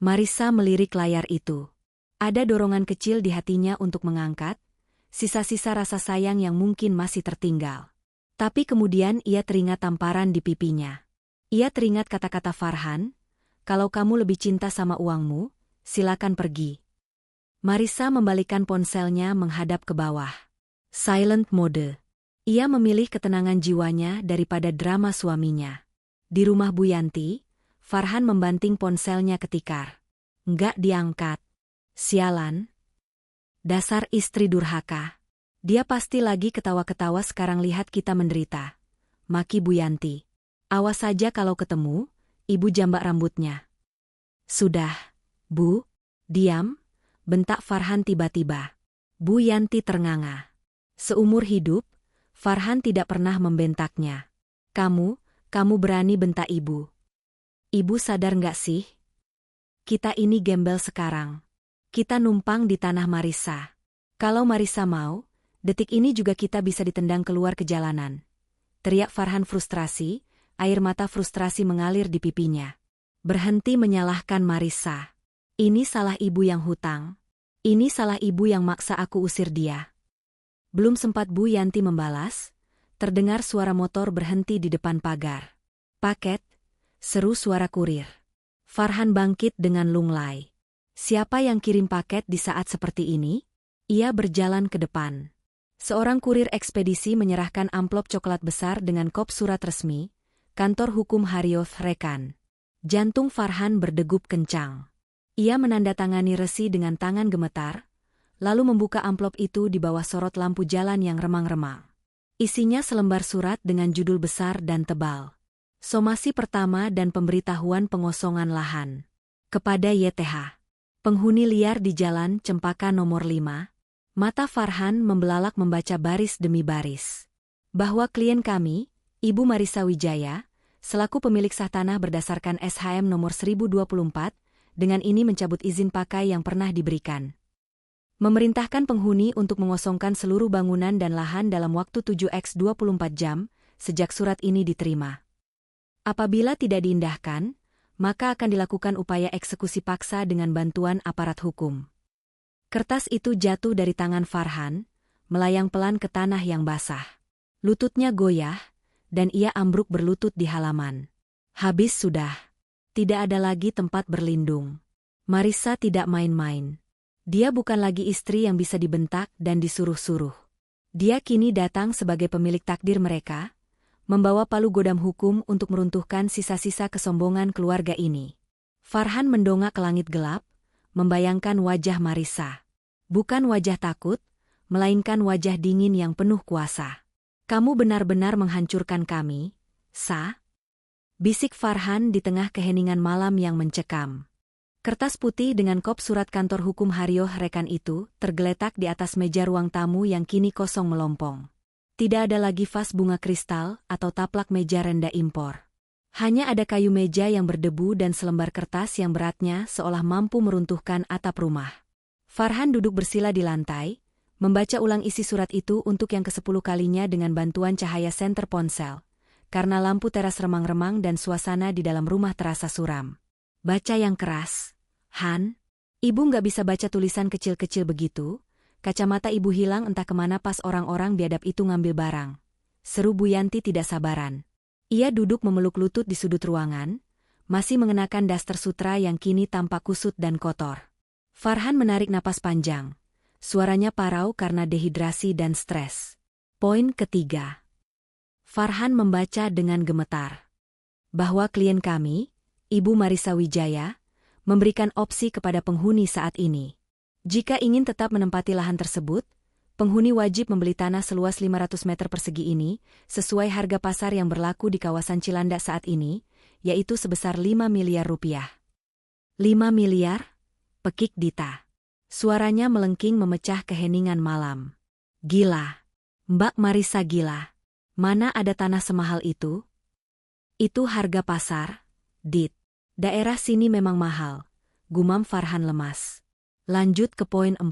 Marissa melirik layar itu. Ada dorongan kecil di hatinya untuk mengangkat, sisa-sisa rasa sayang yang mungkin masih tertinggal. Tapi kemudian ia teringat tamparan di pipinya. Ia teringat kata-kata Farhan, kalau kamu lebih cinta sama uangmu, silakan pergi. Marissa membalikkan ponselnya menghadap ke bawah. Silent mode. Ia memilih ketenangan jiwanya daripada drama suaminya. Di rumah Bu Yanti, Farhan membanting ponselnya ke tikar. Nggak diangkat. Sialan. Dasar istri durhaka. Dia pasti lagi ketawa-ketawa sekarang lihat kita menderita. Maki Bu Yanti. Awas saja kalau ketemu, ibu jambak rambutnya. Sudah, Bu, diam, bentak Farhan tiba-tiba. Bu Yanti ternganga. Seumur hidup, Farhan tidak pernah membentaknya. Kamu berani bentak ibu. Ibu sadar nggak sih? Kita ini gembel sekarang. Kita numpang di tanah Marissa. Kalau Marissa mau, detik ini juga kita bisa ditendang keluar ke jalanan. Teriak Farhan frustrasi, air mata frustrasi mengalir di pipinya. Berhenti menyalahkan Marissa. Ini salah ibu yang hutang. Ini salah ibu yang maksa aku usir dia. Belum sempat Bu Yanti membalas, terdengar suara motor berhenti di depan pagar. Paket, seru suara kurir. Farhan bangkit dengan lunglai. Siapa yang kirim paket di saat seperti ini? Ia berjalan ke depan. Seorang kurir ekspedisi menyerahkan amplop coklat besar dengan kop surat resmi, Kantor Hukum Harioth Rekan. Jantung Farhan berdegup kencang. Ia menandatangani resi dengan tangan gemetar, lalu membuka amplop itu di bawah sorot lampu jalan yang remang-remang. Isinya selembar surat dengan judul besar dan tebal. Somasi pertama dan pemberitahuan pengosongan lahan. Kepada YTH. Penghuni liar di Jalan Cempaka nomor 5. Mata Farhan membelalak membaca baris demi baris. Bahwa klien kami, Ibu Marissa Wijaya, selaku pemilik sah tanah berdasarkan SHM nomor 1024, dengan ini mencabut izin pakai yang pernah diberikan. Memerintahkan penghuni untuk mengosongkan seluruh bangunan dan lahan dalam waktu 7x24 jam, sejak surat ini diterima. Apabila tidak diindahkan, maka akan dilakukan upaya eksekusi paksa dengan bantuan aparat hukum. Kertas itu jatuh dari tangan Farhan, melayang pelan ke tanah yang basah. Lututnya goyah, dan ia ambruk berlutut di halaman. Habis sudah. Tidak ada lagi tempat berlindung. Marissa tidak main-main. Dia bukan lagi istri yang bisa dibentak dan disuruh-suruh. Dia kini datang sebagai pemilik takdir mereka, membawa palu godam hukum untuk meruntuhkan sisa-sisa kesombongan keluarga ini. Farhan mendongak ke langit gelap, membayangkan wajah Marissa. Bukan wajah takut, melainkan wajah dingin yang penuh kuasa. Kamu benar-benar menghancurkan kami, Sa? Bisik Farhan di tengah keheningan malam yang mencekam. Kertas putih dengan kop surat kantor hukum Haryo rekan itu tergeletak di atas meja ruang tamu yang kini kosong melompong. Tidak ada lagi vas bunga kristal atau taplak meja rendah impor. Hanya ada kayu meja yang berdebu dan selembar kertas yang beratnya seolah mampu meruntuhkan atap rumah. Farhan duduk bersila di lantai, membaca ulang isi surat itu untuk yang ke-10 kalinya dengan bantuan cahaya senter ponsel, karena lampu teras remang-remang dan suasana di dalam rumah terasa suram. Baca yang keras, Han. Ibu nggak bisa baca tulisan kecil-kecil begitu. Kacamata ibu hilang entah kemana pas orang-orang biadab itu ngambil barang. Seru Bu Yanti tidak sabaran. Ia duduk memeluk lutut di sudut ruangan, masih mengenakan daster sutra yang kini tampak kusut dan kotor. Farhan menarik napas panjang. Suaranya parau karena dehidrasi dan stres. Poin ketiga. Farhan membaca dengan gemetar. Bahwa klien kami, Ibu Marissa Wijaya, memberikan opsi kepada penghuni saat ini. Jika ingin tetap menempati lahan tersebut, penghuni wajib membeli tanah seluas 500 meter persegi ini, sesuai harga pasar yang berlaku di kawasan Cilandak saat ini, yaitu sebesar 5 miliar rupiah. 5 miliar? Pekik Dita. Suaranya melengking memecah keheningan malam. Gila. Mbak Marissa gila. Mana ada tanah semahal itu? Itu harga pasar, Dit. Daerah sini memang mahal. Gumam Farhan lemas. Lanjut ke poin 4.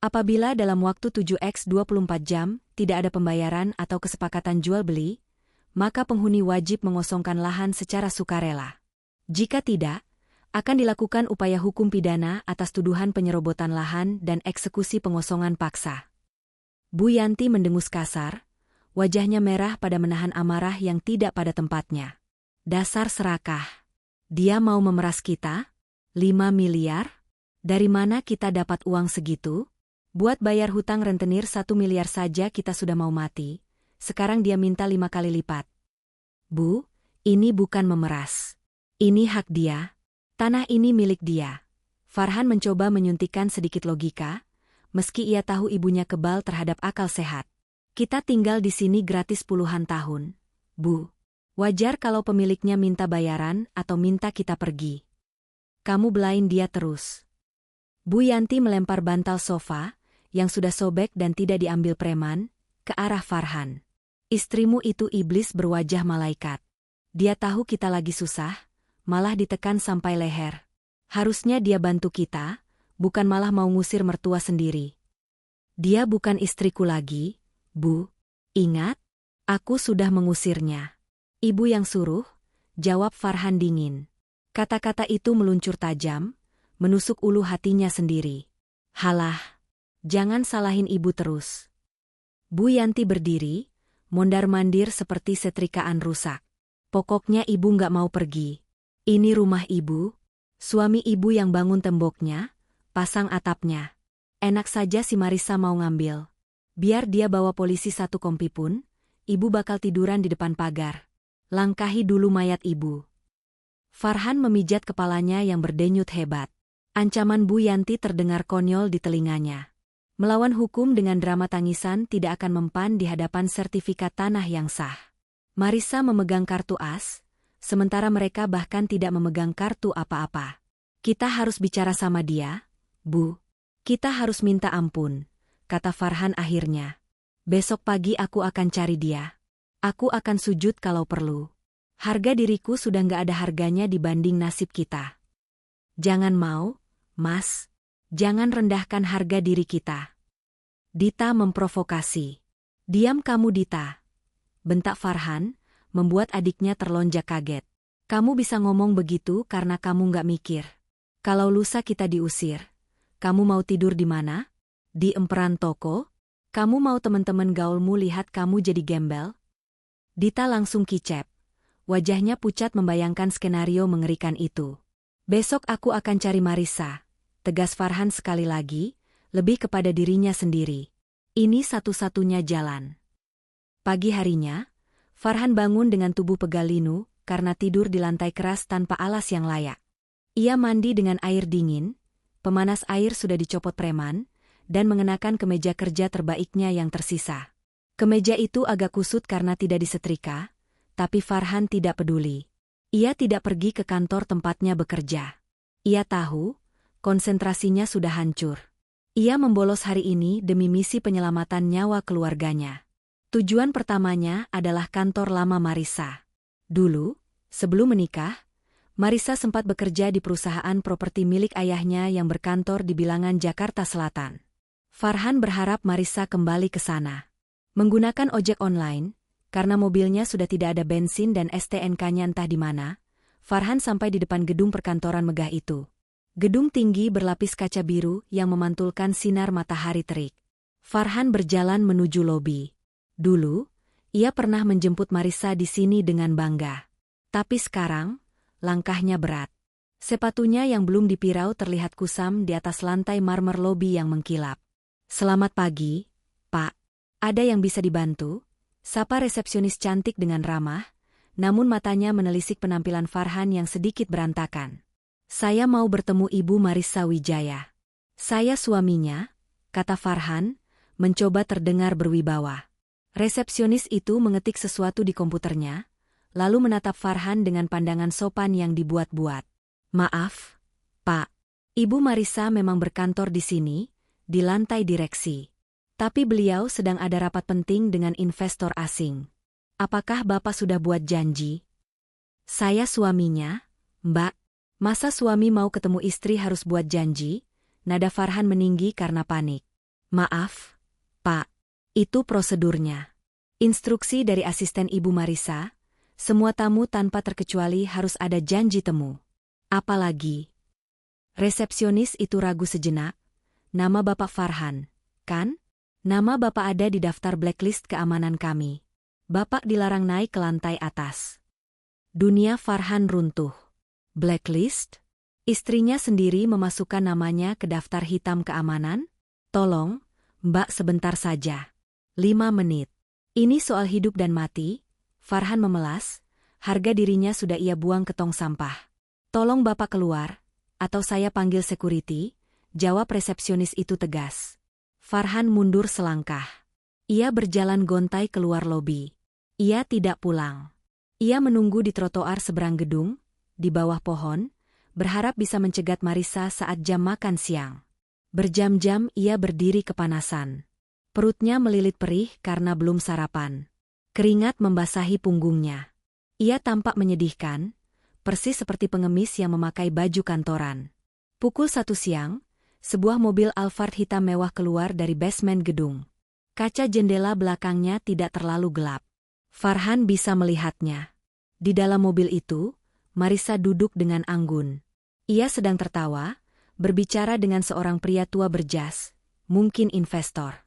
Apabila dalam waktu 7x 24 jam tidak ada pembayaran atau kesepakatan jual-beli, maka penghuni wajib mengosongkan lahan secara sukarela. Jika tidak, akan dilakukan upaya hukum pidana atas tuduhan penyerobotan lahan dan eksekusi pengosongan paksa. Bu Yanti mendengus kasar, wajahnya merah pada menahan amarah yang tidak pada tempatnya. Dasar serakah. Dia mau memeras kita? 5 miliar? Dari mana kita dapat uang segitu? Buat bayar hutang rentenir 1 miliar saja kita sudah mau mati. Sekarang dia minta 5 kali lipat. Bu, ini bukan memeras. Ini hak dia. Tanah ini milik dia. Farhan mencoba menyuntikkan sedikit logika, meski ia tahu ibunya kebal terhadap akal sehat. Kita tinggal di sini gratis puluhan tahun. Bu, wajar kalau pemiliknya minta bayaran atau minta kita pergi. Kamu belain dia terus. Bu Yanti melempar bantal sofa, yang sudah sobek dan tidak diambil preman, ke arah Farhan. Istrimu itu iblis berwajah malaikat. Dia tahu kita lagi susah, malah ditekan sampai leher. Harusnya dia bantu kita, bukan malah mau ngusir mertua sendiri. Dia bukan istriku lagi, Bu. Ingat, aku sudah mengusirnya. Ibu yang suruh, jawab Farhan dingin. Kata-kata itu meluncur tajam, menusuk ulu hatinya sendiri. Halah, jangan salahin ibu terus. Bu Yanti berdiri, mondar-mandir seperti setrikaan rusak. Pokoknya ibu nggak mau pergi. Ini rumah ibu, suami ibu yang bangun temboknya, pasang atapnya. Enak saja si Marissa mau ngambil. Biar dia bawa polisi 1 kompi pun, ibu bakal tiduran di depan pagar. Langkahi dulu mayat ibu. Farhan memijat kepalanya yang berdenyut hebat. Ancaman Bu Yanti terdengar konyol di telinganya. Melawan hukum dengan drama tangisan tidak akan mempan di hadapan sertifikat tanah yang sah. Marissa memegang kartu as, sementara mereka bahkan tidak memegang kartu apa-apa. Kita harus bicara sama dia, Bu. Kita harus minta ampun, kata Farhan akhirnya. Besok pagi aku akan cari dia. Aku akan sujud kalau perlu. Harga diriku sudah nggak ada harganya dibanding nasib kita. Jangan mau, Mas. Jangan rendahkan harga diri kita. Dita memprovokasi. Diam kamu Dita. Bentak Farhan, membuat adiknya terlonjak kaget. Kamu bisa ngomong begitu karena kamu nggak mikir. Kalau lusa kita diusir, kamu mau tidur di mana? Di emperan toko? Kamu mau teman-teman gaulmu lihat kamu jadi gembel? Dita langsung kicep. Wajahnya pucat membayangkan skenario mengerikan itu. Besok aku akan cari Marissa, tegas Farhan sekali lagi, lebih kepada dirinya sendiri. Ini satu-satunya jalan. Pagi harinya, Farhan bangun dengan tubuh pegal linu karena tidur di lantai keras tanpa alas yang layak. Ia mandi dengan air dingin, pemanas air sudah dicopot preman, dan mengenakan kemeja kerja terbaiknya yang tersisa. Kemeja itu agak kusut karena tidak disetrika, tapi Farhan tidak peduli. Ia tidak pergi ke kantor tempatnya bekerja. Ia tahu, konsentrasinya sudah hancur. Ia membolos hari ini demi misi penyelamatan nyawa keluarganya. Tujuan pertamanya adalah kantor lama Marissa. Dulu, sebelum menikah, Marissa sempat bekerja di perusahaan properti milik ayahnya yang berkantor di bilangan Jakarta Selatan. Farhan berharap Marissa kembali ke sana. Menggunakan ojek online, karena mobilnya sudah tidak ada bensin dan STNK-nya entah di mana, Farhan sampai di depan gedung perkantoran megah itu. Gedung tinggi berlapis kaca biru yang memantulkan sinar matahari terik. Farhan berjalan menuju lobi. Dulu, ia pernah menjemput Marissa di sini dengan bangga. Tapi sekarang, langkahnya berat. Sepatunya yang belum dipirau terlihat kusam di atas lantai marmer lobi yang mengkilap. "Selamat pagi, Pak. Ada yang bisa dibantu?" Sapa resepsionis cantik dengan ramah, namun matanya menelisik penampilan Farhan yang sedikit berantakan. "Saya mau bertemu Ibu Marissa Wijaya." "Saya suaminya," kata Farhan, mencoba terdengar berwibawa. Resepsionis itu mengetik sesuatu di komputernya, lalu menatap Farhan dengan pandangan sopan yang dibuat-buat. "Maaf, Pak. Ibu Marissa memang berkantor di sini, di lantai direksi. Tapi beliau sedang ada rapat penting dengan investor asing. Apakah Bapak sudah buat janji?" "Saya suaminya, Mbak." "Masa suami mau ketemu istri harus buat janji?" Nada Farhan meninggi karena panik. "Maaf, Pak. Itu prosedurnya. Instruksi dari asisten Ibu Marissa, semua tamu tanpa terkecuali harus ada janji temu." "Apalagi?" Resepsionis itu ragu sejenak. "Nama Bapak Farhan, kan? Nama Bapak ada di daftar blacklist keamanan kami. Bapak dilarang naik ke lantai atas." Dunia Farhan runtuh. Blacklist? Istrinya sendiri memasukkan namanya ke daftar hitam keamanan? "Tolong, Mbak sebentar saja. 5 menit. Ini soal hidup dan mati." Farhan memelas, harga dirinya sudah ia buang ke tong sampah. "Tolong Bapak keluar, atau saya panggil security," jawab resepsionis itu tegas. Farhan mundur selangkah. Ia berjalan gontai keluar lobi. Ia tidak pulang. Ia menunggu di trotoar seberang gedung, di bawah pohon, berharap bisa mencegat Marissa saat jam makan siang. Berjam-jam ia berdiri kepanasan. Perutnya melilit perih karena belum sarapan. Keringat membasahi punggungnya. Ia tampak menyedihkan, persis seperti pengemis yang memakai baju kantoran. Pukul 1 siang, sebuah mobil Alphard hitam mewah keluar dari basement gedung. Kaca jendela belakangnya tidak terlalu gelap. Farhan bisa melihatnya. Di dalam mobil itu, Marissa duduk dengan anggun. Ia sedang tertawa, berbicara dengan seorang pria tua berjas, mungkin investor.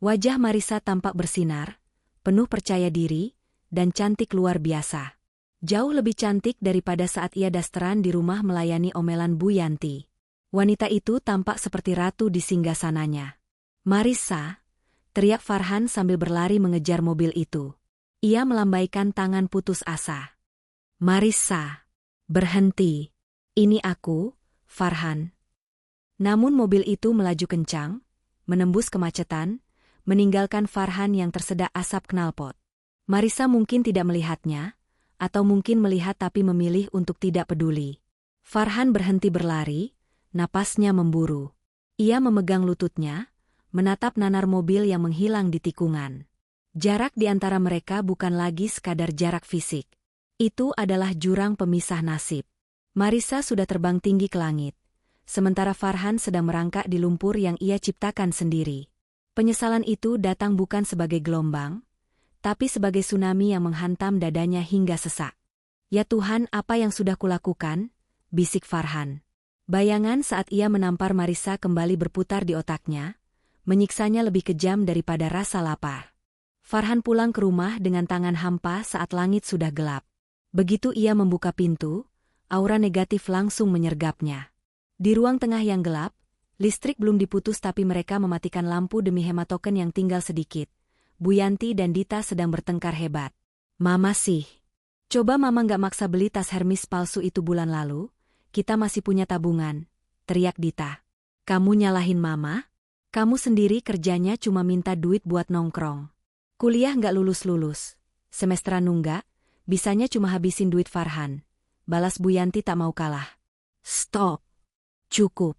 Wajah Marissa tampak bersinar, penuh percaya diri, dan cantik luar biasa. Jauh lebih cantik daripada saat ia dasteran di rumah melayani omelan Bu Yanti. Wanita itu tampak seperti ratu di singgasananya. "Marissa!" teriak Farhan sambil berlari mengejar mobil itu. Ia melambaikan tangan putus asa. "Marissa! Berhenti! Ini aku, Farhan." Namun mobil itu melaju kencang, menembus kemacetan, meninggalkan Farhan yang tersedak asap knalpot. Marissa mungkin tidak melihatnya, atau mungkin melihat tapi memilih untuk tidak peduli. Farhan berhenti berlari, napasnya memburu. Ia memegang lututnya, menatap nanar mobil yang menghilang di tikungan. Jarak di antara mereka bukan lagi sekadar jarak fisik. Itu adalah jurang pemisah nasib. Marissa sudah terbang tinggi ke langit, sementara Farhan sedang merangkak di lumpur yang ia ciptakan sendiri. Penyesalan itu datang bukan sebagai gelombang, tapi sebagai tsunami yang menghantam dadanya hingga sesak. "Ya Tuhan, apa yang sudah kulakukan?" bisik Farhan. Bayangan saat ia menampar Marissa kembali berputar di otaknya, menyiksanya lebih kejam daripada rasa lapar. Farhan pulang ke rumah dengan tangan hampa saat langit sudah gelap. Begitu ia membuka pintu, aura negatif langsung menyergapnya. Di ruang tengah yang gelap, listrik belum diputus tapi mereka mematikan lampu demi hemat token yang tinggal sedikit. Bu Yanti dan Dita sedang bertengkar hebat. "Mama sih. Coba Mama nggak maksa beli tas Hermes palsu itu bulan lalu. Kita masih punya tabungan," teriak Dita. "Kamu nyalahin Mama? Kamu sendiri kerjanya cuma minta duit buat nongkrong." Kuliah nggak lulus-lulus. Semesteran nunggak, bisanya cuma habisin duit Farhan. Balas Bu Yanti tak mau kalah. Stop. Cukup.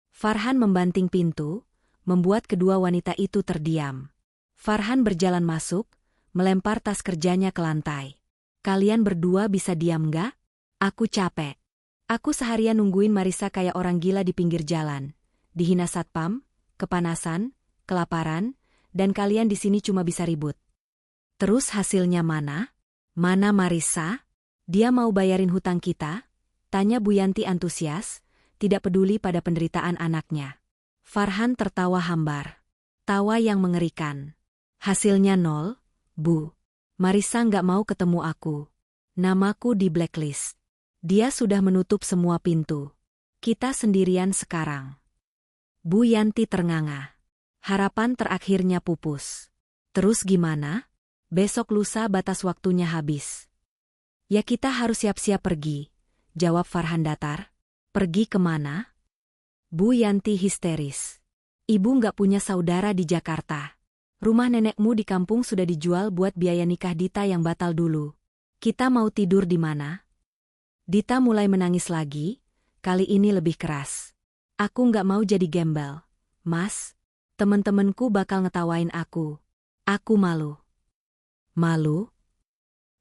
Farhan membanting pintu, membuat kedua wanita itu terdiam. Farhan berjalan masuk, melempar tas kerjanya ke lantai. Kalian berdua bisa diam nggak? Aku capek. Aku seharian nungguin Marisa kayak orang gila di pinggir jalan. Dihina satpam, kepanasan, kelaparan, dan kalian di sini cuma bisa ribut. Terus hasilnya mana? Mana Marisa? Dia mau bayarin hutang kita? Tanya Bu Yanti antusias, tidak peduli pada penderitaan anaknya. Farhan tertawa hambar. Tawa yang mengerikan. Hasilnya 0, Bu. Marisa nggak mau ketemu aku. Namaku di blacklist. Dia sudah menutup semua pintu. Kita sendirian sekarang. Bu Yanti ternganga. Harapan terakhirnya pupus. Terus gimana? Besok lusa batas waktunya habis. Ya kita harus siap-siap pergi, jawab Farhan datar. Pergi kemana? Bu Yanti histeris. Ibu nggak punya saudara di Jakarta. Rumah nenekmu di kampung sudah dijual buat biaya nikah Dita yang batal dulu. Kita mau tidur di mana? Dita mulai menangis lagi, kali ini lebih keras. Aku nggak mau jadi gembel, Mas. Temen-temenku bakal ngetawain aku. Aku malu. Malu?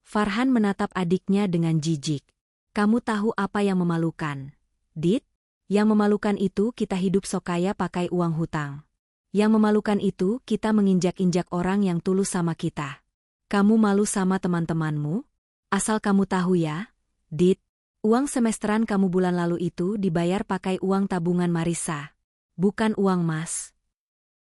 Farhan menatap adiknya dengan jijik. Kamu tahu apa yang memalukan? Dit, yang memalukan itu kita hidup sok kaya pakai uang hutang. Yang memalukan itu kita menginjak-injak orang yang tulus sama kita. Kamu malu sama teman-temanmu? Asal kamu tahu ya, Dit, uang semesteran kamu bulan lalu itu dibayar pakai uang tabungan Marisa. Bukan uang Mas.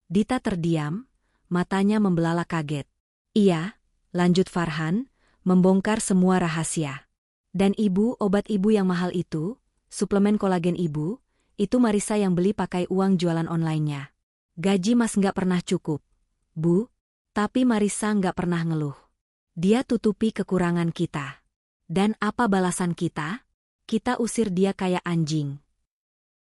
Dita terdiam, matanya membelalak kaget. Iya, lanjut Farhan, membongkar semua rahasia. Dan ibu, obat ibu yang mahal itu, suplemen kolagen ibu, itu Marisa yang beli pakai uang jualan online-nya. Gaji Mas nggak pernah cukup, Bu, tapi Marisa nggak pernah ngeluh. Dia tutupi kekurangan kita. Dan apa balasan kita? Kita usir dia kayak anjing.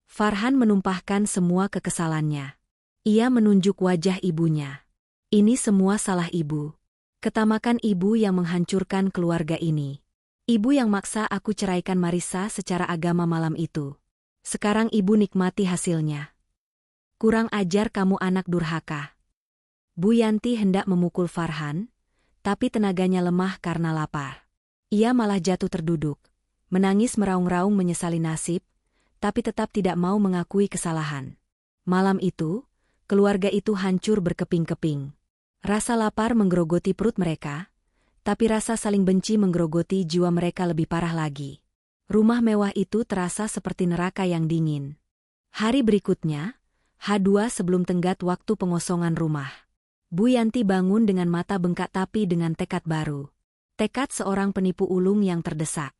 Farhan menumpahkan semua kekesalannya. Ia menunjuk wajah ibunya. Ini semua salah ibu. Ketamakan ibu yang menghancurkan keluarga ini. Ibu yang maksa aku ceraikan Marisa secara agama malam itu. Sekarang ibu nikmati hasilnya. Kurang ajar kamu anak durhaka. Bu Yanti hendak memukul Farhan, tapi tenaganya lemah karena lapar. Ia malah jatuh terduduk, menangis meraung-raung menyesali nasib, tapi tetap tidak mau mengakui kesalahan. Malam itu, keluarga itu hancur berkeping-keping. Rasa lapar menggerogoti perut mereka, tapi rasa saling benci menggerogoti jiwa mereka lebih parah lagi. Rumah mewah itu terasa seperti neraka yang dingin. Hari berikutnya, H2 sebelum tenggat waktu pengosongan rumah. Bu Yanti bangun dengan mata bengkak tapi dengan tekad baru. Tekad seorang penipu ulung yang terdesak.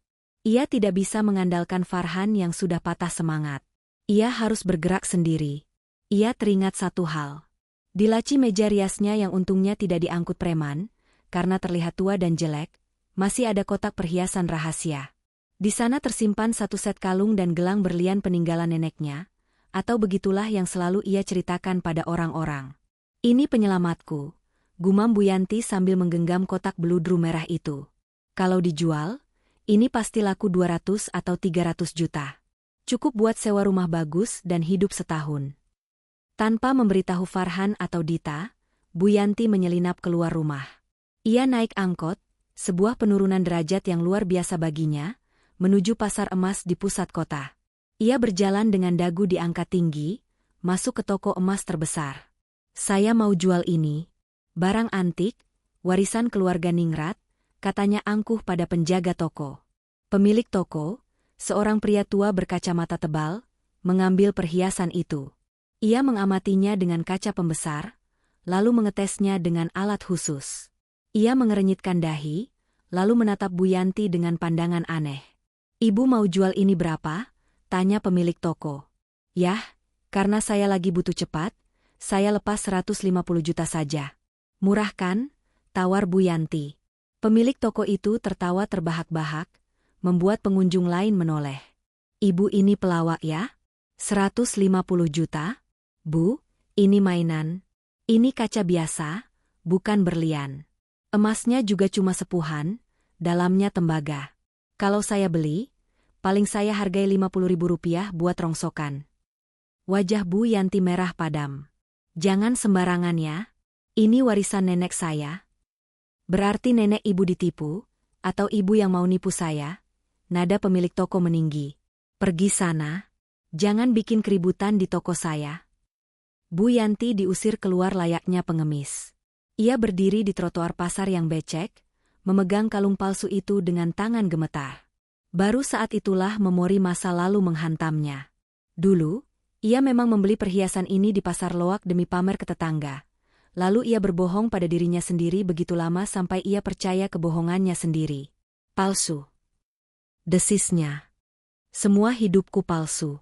Ia tidak bisa mengandalkan Farhan yang sudah patah semangat. Ia harus bergerak sendiri. Ia teringat satu hal. Di laci meja riasnya yang untungnya tidak diangkut preman, karena terlihat tua dan jelek, masih ada kotak perhiasan rahasia. Di sana tersimpan satu set kalung dan gelang berlian peninggalan neneknya, atau begitulah yang selalu ia ceritakan pada orang-orang. Ini penyelamatku, gumam Bu Yanti sambil menggenggam kotak beludru merah itu. Kalau dijual, ini pasti laku 200 atau 300 juta. Cukup buat sewa rumah bagus dan hidup setahun. Tanpa memberitahu Farhan atau Dita, Bu Yanti menyelinap keluar rumah. Ia naik angkot, sebuah penurunan derajat yang luar biasa baginya, menuju pasar emas di pusat kota. Ia berjalan dengan dagu diangkat tinggi, masuk ke toko emas terbesar. Saya mau jual ini. Barang antik, warisan keluarga Ningrat, katanya angkuh pada penjaga toko. Pemilik toko, seorang pria tua berkacamata tebal, mengambil perhiasan itu. Ia mengamatinya dengan kaca pembesar, lalu mengetesnya dengan alat khusus. Ia mengerenyitkan dahi, lalu menatap Bu Yanti dengan pandangan aneh. Ibu mau jual ini berapa? Tanya pemilik toko. Yah, karena saya lagi butuh cepat, saya lepas 150 juta saja. Murah kan? Tawar Bu Yanti. Pemilik toko itu tertawa terbahak-bahak, membuat pengunjung lain menoleh. Ibu ini pelawak ya? 150 juta? Bu, ini mainan. Ini kaca biasa, bukan berlian. Emasnya juga cuma sepuhan, dalamnya tembaga. Kalau saya beli, paling saya hargai Rp50.000 buat rongsokan. Wajah Bu Yanti merah padam. Jangan sembarangan ya. Ini warisan nenek saya. Berarti nenek ibu ditipu, atau ibu yang mau nipu saya? Nada pemilik toko meninggi. Pergi sana. Jangan bikin keributan di toko saya. Bu Yanti diusir keluar layaknya pengemis. Ia berdiri di trotoar pasar yang becek, memegang kalung palsu itu dengan tangan gemetar. Baru saat itulah memori masa lalu menghantamnya. Dulu, ia memang membeli perhiasan ini di pasar loak demi pamer ke tetangga. Lalu ia berbohong pada dirinya sendiri begitu lama sampai ia percaya kebohongannya sendiri. Palsu. Desisnya. Semua hidupku palsu.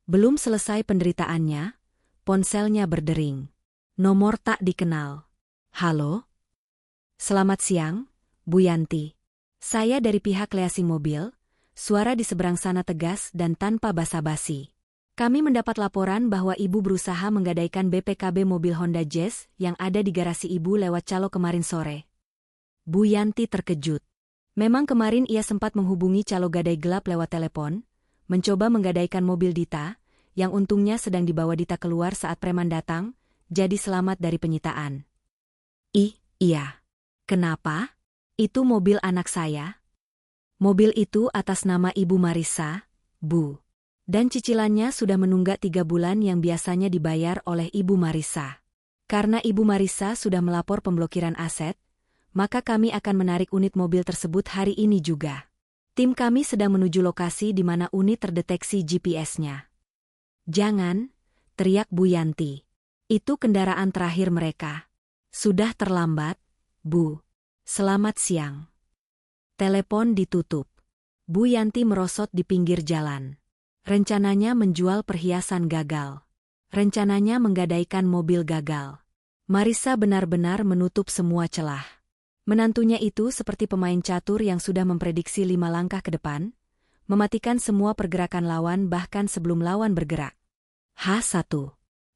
Belum selesai penderitaannya, ponselnya berdering. Nomor tak dikenal. Halo? Selamat siang, Bu Yanti. Saya dari pihak leasing mobil. Suara di seberang sana tegas dan tanpa basa-basi. Kami mendapat laporan bahwa Ibu berusaha menggadaikan BPKB mobil Honda Jazz yang ada di garasi Ibu lewat calo kemarin sore. Bu Yanti terkejut. Memang kemarin ia sempat menghubungi calo gadai gelap lewat telepon, mencoba menggadaikan mobil Dita, yang untungnya sedang dibawa Dita keluar saat preman datang, jadi selamat dari penyitaan. Iya. Kenapa? Itu mobil anak saya. Mobil itu atas nama Ibu Marissa, Bu. Dan cicilannya sudah menunggak 3 bulan yang biasanya dibayar oleh Ibu Marissa. Karena Ibu Marissa sudah melapor pemblokiran aset, maka kami akan menarik unit mobil tersebut hari ini juga. Tim kami sedang menuju lokasi di mana unit terdeteksi GPS-nya. Jangan, teriak Bu Yanti. Itu kendaraan terakhir mereka. Sudah terlambat, Bu. Selamat siang. Telepon ditutup. Bu Yanti merosot di pinggir jalan. Rencananya menjual perhiasan gagal. Rencananya menggadaikan mobil gagal. Marissa benar-benar menutup semua celah. Menantunya itu seperti pemain catur yang sudah memprediksi 5 langkah ke depan, mematikan semua pergerakan lawan bahkan sebelum lawan bergerak. H1.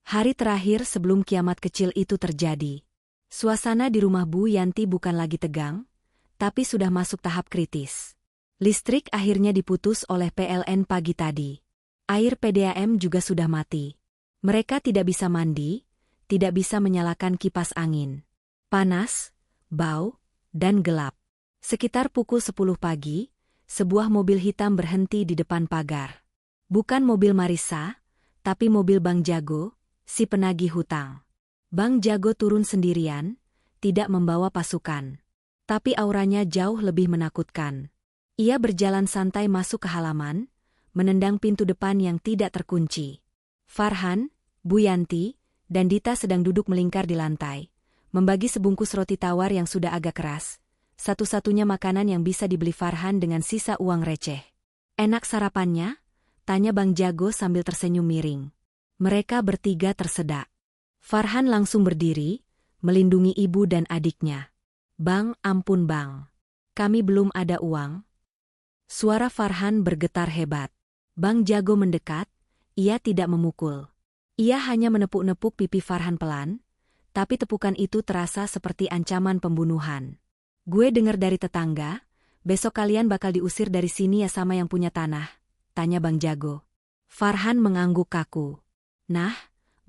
Hari terakhir sebelum kiamat kecil itu terjadi. Suasana di rumah Bu Yanti bukan lagi tegang, tapi sudah masuk tahap kritis. Listrik akhirnya diputus oleh PLN pagi tadi. Air PDAM juga sudah mati. Mereka tidak bisa mandi, tidak bisa menyalakan kipas angin. Panas, bau, dan gelap. Sekitar pukul 10 pagi, sebuah mobil hitam berhenti di depan pagar. Bukan mobil Marissa, tapi mobil Bang Jago, si penagih hutang. Bang Jago turun sendirian, tidak membawa pasukan. Tapi auranya jauh lebih menakutkan. Ia berjalan santai masuk ke halaman, menendang pintu depan yang tidak terkunci. Farhan, Bu Yanti, dan Dita sedang duduk melingkar di lantai, membagi sebungkus roti tawar yang sudah agak keras, satu-satunya makanan yang bisa dibeli Farhan dengan sisa uang receh. Enak sarapannya? Tanya Bang Jago sambil tersenyum miring. Mereka bertiga tersedak. Farhan langsung berdiri, melindungi ibu dan adiknya. Bang, ampun bang. Kami belum ada uang. Suara Farhan bergetar hebat. Bang Jago mendekat, ia tidak memukul. Ia hanya menepuk-nepuk pipi Farhan pelan, tapi tepukan itu terasa seperti ancaman pembunuhan. Gue dengar dari tetangga, besok kalian bakal diusir dari sini ya sama yang punya tanah, tanya Bang Jago. Farhan mengangguk kaku. Nah,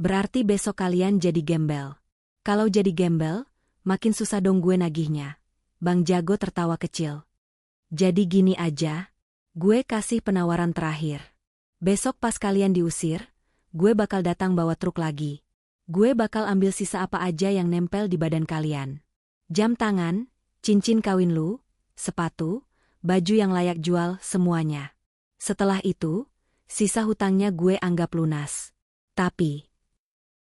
berarti besok kalian jadi gembel. Kalau jadi gembel, makin susah dong gue nagihnya. Bang Jago tertawa kecil. Jadi gini aja, gue kasih penawaran terakhir. Besok pas kalian diusir, gue bakal datang bawa truk lagi. Gue bakal ambil sisa apa aja yang nempel di badan kalian. Jam tangan, cincin kawin lu, sepatu, baju yang layak jual, semuanya. Setelah itu, sisa hutangnya gue anggap lunas. Tapi,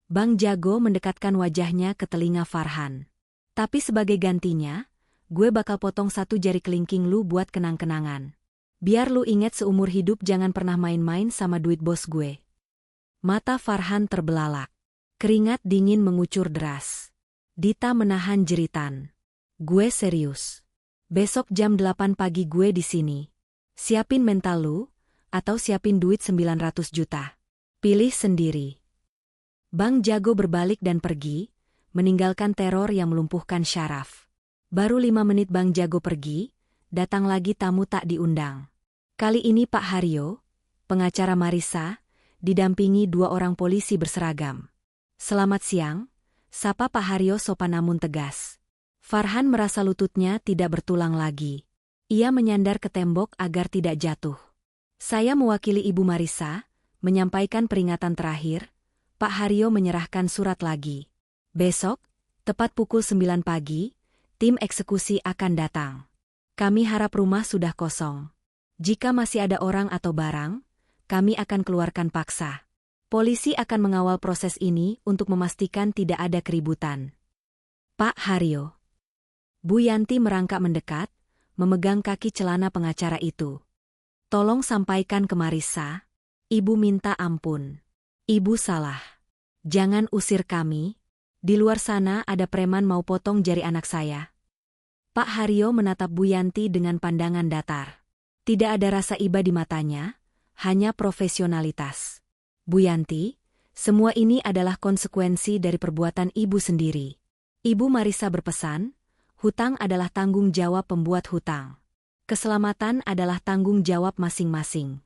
Bang Jago mendekatkan wajahnya ke telinga Farhan. Tapi sebagai gantinya, gue bakal potong 1 jari kelingking lu buat kenang-kenangan. Biar lu inget seumur hidup jangan pernah main-main sama duit bos gue. Mata Farhan terbelalak. Keringat dingin mengucur deras. Dita menahan jeritan. Gue serius. Besok jam 8 pagi gue di sini. Siapin mental lu, atau siapin duit 900 juta. Pilih sendiri. Bang Jago berbalik dan pergi, meninggalkan teror yang melumpuhkan syaraf. Baru 5 menit Bang Jago pergi, datang lagi tamu tak diundang. Kali ini Pak Haryo, pengacara Marissa, didampingi 2 orang polisi berseragam. "Selamat siang," sapa Pak Haryo sopan namun tegas. Farhan merasa lututnya tidak bertulang lagi. Ia menyandar ke tembok agar tidak jatuh. "Saya mewakili Ibu Marissa, menyampaikan peringatan terakhir." Pak Haryo menyerahkan surat lagi. "Besok, tepat pukul 9 pagi, tim eksekusi akan datang. Kami harap rumah sudah kosong. Jika masih ada orang atau barang, kami akan keluarkan paksa. Polisi akan mengawal proses ini untuk memastikan tidak ada keributan." "Pak Haryo." Bu Yanti merangkak mendekat, memegang kaki celana pengacara itu. "Tolong sampaikan ke Marissa, Ibu minta ampun. Ibu salah. Jangan usir kami. Di luar sana ada preman mau potong jari anak saya." Pak Haryo menatap Bu Yanti dengan pandangan datar. Tidak ada rasa iba di matanya, hanya profesionalitas. "Bu Yanti, semua ini adalah konsekuensi dari perbuatan Ibu sendiri." Ibu Marissa berpesan, hutang adalah tanggung jawab pembuat hutang. Keselamatan adalah tanggung jawab masing-masing.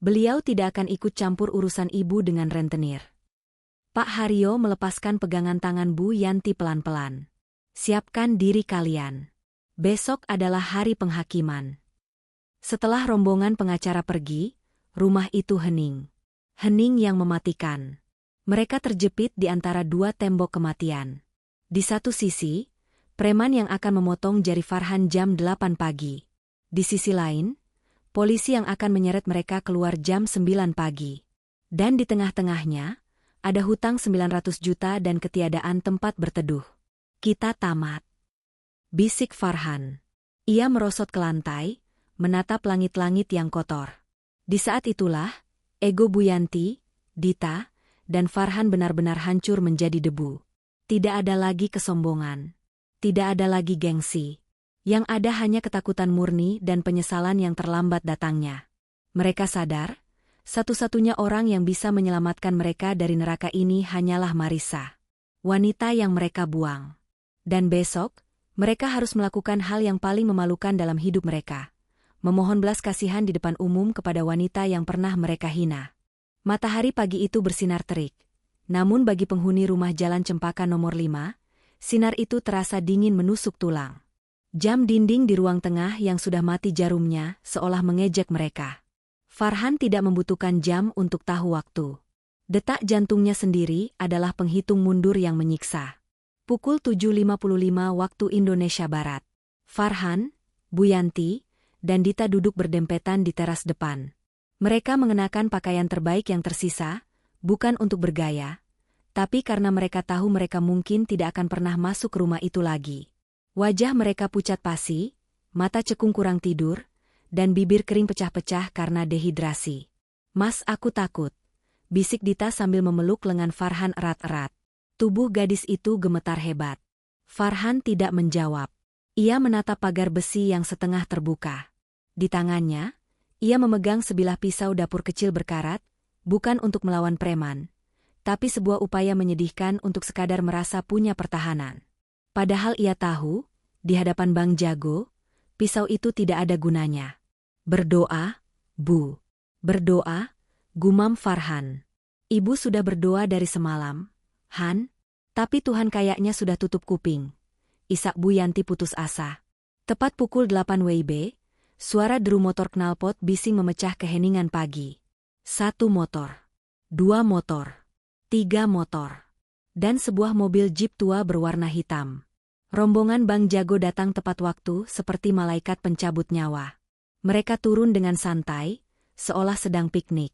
Beliau tidak akan ikut campur urusan Ibu dengan rentenir. Pak Haryo melepaskan pegangan tangan Bu Yanti pelan-pelan. "Siapkan diri kalian. Besok adalah hari penghakiman." Setelah rombongan pengacara pergi, rumah itu hening. Hening yang mematikan. Mereka terjepit di antara 2 tembok kematian. Di satu sisi, preman yang akan memotong jari Farhan jam 8 pagi. Di sisi lain, polisi yang akan menyeret mereka keluar jam 9 pagi. Dan di tengah-tengahnya, ada hutang 900 juta dan ketiadaan tempat berteduh. "Kita tamat," bisik Farhan. Ia merosot ke lantai, menatap langit-langit yang kotor. Di saat itulah, ego Bu Yanti, Dita, dan Farhan benar-benar hancur menjadi debu. Tidak ada lagi kesombongan. Tidak ada lagi gengsi. Yang ada hanya ketakutan murni dan penyesalan yang terlambat datangnya. Mereka sadar, satu-satunya orang yang bisa menyelamatkan mereka dari neraka ini hanyalah Marissa. Wanita yang mereka buang. Dan besok, mereka harus melakukan hal yang paling memalukan dalam hidup mereka. Memohon belas kasihan di depan umum kepada wanita yang pernah mereka hina. Matahari pagi itu bersinar terik. Namun bagi penghuni rumah Jalan Cempaka nomor 5, sinar itu terasa dingin menusuk tulang. Jam dinding di ruang tengah yang sudah mati jarumnya seolah mengejek mereka. Farhan tidak membutuhkan jam untuk tahu waktu. Detak jantungnya sendiri adalah penghitung mundur yang menyiksa. Pukul 7.55 waktu Indonesia Barat. Farhan, Bu Yanti, dan Dita duduk berdempetan di teras depan. Mereka mengenakan pakaian terbaik yang tersisa, bukan untuk bergaya, tapi karena mereka tahu mereka mungkin tidak akan pernah masuk ke rumah itu lagi. Wajah mereka pucat pasi, mata cekung kurang tidur, dan bibir kering pecah-pecah karena dehidrasi. "Mas, aku takut," bisik Dita sambil memeluk lengan Farhan erat-erat. Tubuh gadis itu gemetar hebat. Farhan tidak menjawab. Ia menatap pagar besi yang setengah terbuka. Di tangannya, ia memegang sebilah pisau dapur kecil berkarat, bukan untuk melawan preman, tapi sebuah upaya menyedihkan untuk sekadar merasa punya pertahanan. Padahal ia tahu, di hadapan Bang Jago, pisau itu tidak ada gunanya. "Berdoa, Bu. Berdoa," gumam Farhan. "Ibu sudah berdoa dari semalam, Han. Tapi Tuhan kayaknya sudah tutup kuping." Isak Bu Yanti putus asa. Tepat pukul 8 WIB, suara deru motor knalpot bising memecah keheningan pagi. 1 motor. 2 motor. 3 motor. Dan sebuah mobil jeep tua berwarna hitam. Rombongan Bang Jago datang tepat waktu seperti malaikat pencabut nyawa. Mereka turun dengan santai, seolah sedang piknik.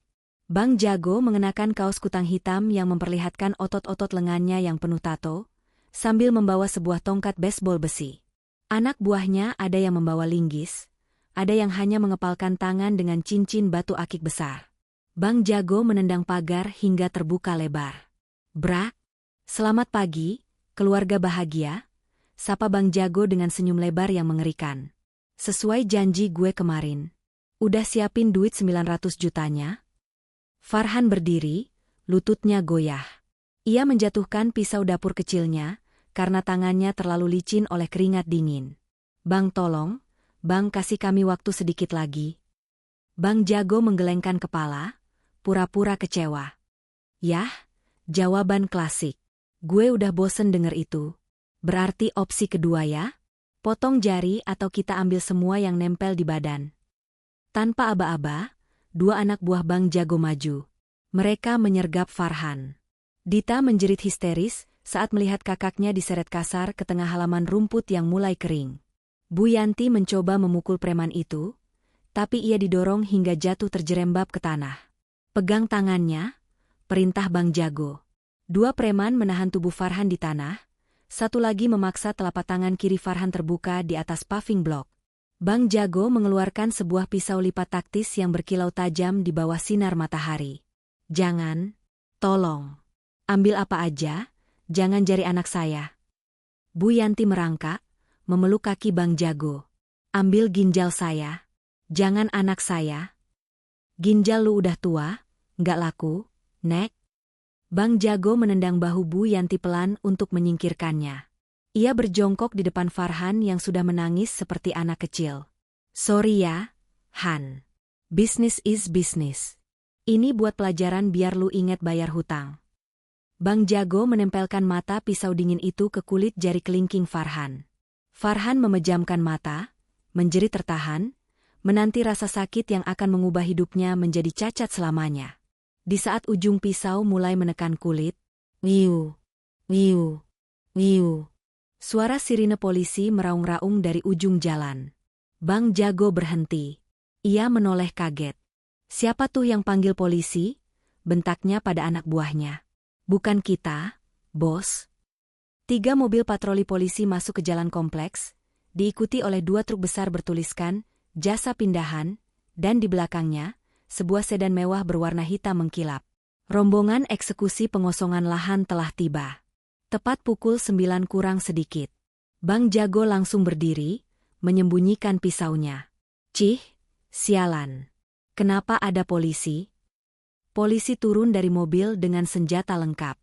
Bang Jago mengenakan kaos kutang hitam yang memperlihatkan otot-otot lengannya yang penuh tato, sambil membawa sebuah tongkat baseball besi. Anak buahnya ada yang membawa linggis, ada yang hanya mengepalkan tangan dengan cincin batu akik besar. Bang Jago menendang pagar hingga terbuka lebar. "Brak, selamat pagi, keluarga bahagia," sapa Bang Jago dengan senyum lebar yang mengerikan. "Sesuai janji gue kemarin. Udah siapin duit 900 jutanya?" Farhan berdiri, lututnya goyah. Ia menjatuhkan pisau dapur kecilnya, karena tangannya terlalu licin oleh keringat dingin. "Bang tolong, Bang kasih kami waktu sedikit lagi." Bang Jago menggelengkan kepala, pura-pura kecewa. "Yah, jawaban klasik. Gue udah bosen denger itu. Berarti opsi kedua ya? Potong jari atau kita ambil semua yang nempel di badan." Tanpa aba-aba, dua anak buah Bang Jago maju. Mereka menyergap Farhan. Dita menjerit histeris saat melihat kakaknya diseret kasar ke tengah halaman rumput yang mulai kering. Bu Yanti mencoba memukul preman itu, tapi ia didorong hingga jatuh terjerembab ke tanah. "Pegang tangannya," perintah Bang Jago. Dua preman menahan tubuh Farhan di tanah, satu lagi memaksa telapak tangan kiri Farhan terbuka di atas paving block. Bang Jago mengeluarkan sebuah pisau lipat taktis yang berkilau tajam di bawah sinar matahari. "Jangan, tolong. Ambil apa aja, jangan jari anak saya." Bu Yanti merangkak, memeluk kaki Bang Jago. "Ambil ginjal saya. Jangan anak saya. Ginjal lu udah tua, nggak laku, Nek." Bang Jago menendang bahu Bu Yanti pelan untuk menyingkirkannya. Ia berjongkok di depan Farhan yang sudah menangis seperti anak kecil. "Sorry ya, Han. Business is business. Ini buat pelajaran biar lu inget bayar hutang." Bang Jago menempelkan mata pisau dingin itu ke kulit jari kelingking Farhan. Farhan memejamkan mata, menjerit tertahan, menanti rasa sakit yang akan mengubah hidupnya menjadi cacat selamanya. Di saat ujung pisau mulai menekan kulit, wiu, wiu, wiu. Suara sirine polisi meraung-raung dari ujung jalan. Bang Jago berhenti. Ia menoleh kaget. "Siapa tuh yang panggil polisi?" bentaknya pada anak buahnya. "Bukan kita, bos." 3 mobil patroli polisi masuk ke jalan kompleks, diikuti oleh 2 truk besar bertuliskan jasa pindahan, dan di belakangnya, sebuah sedan mewah berwarna hitam mengkilap. Rombongan eksekusi pengosongan lahan telah tiba. Tepat pukul 9 kurang sedikit. Bang Jago langsung berdiri, menyembunyikan pisaunya. "Cih, sialan. Kenapa ada polisi?" Polisi turun dari mobil dengan senjata lengkap.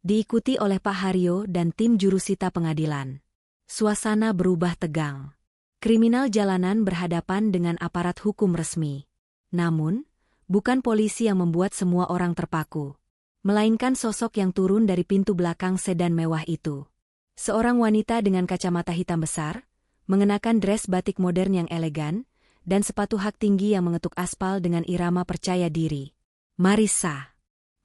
Diikuti oleh Pak Haryo dan tim jurusita pengadilan. Suasana berubah tegang. Kriminal jalanan berhadapan dengan aparat hukum resmi. Namun, bukan polisi yang membuat semua orang terpaku, melainkan sosok yang turun dari pintu belakang sedan mewah itu. Seorang wanita dengan kacamata hitam besar, mengenakan dres batik modern yang elegan, dan sepatu hak tinggi yang mengetuk aspal dengan irama percaya diri. Marissa.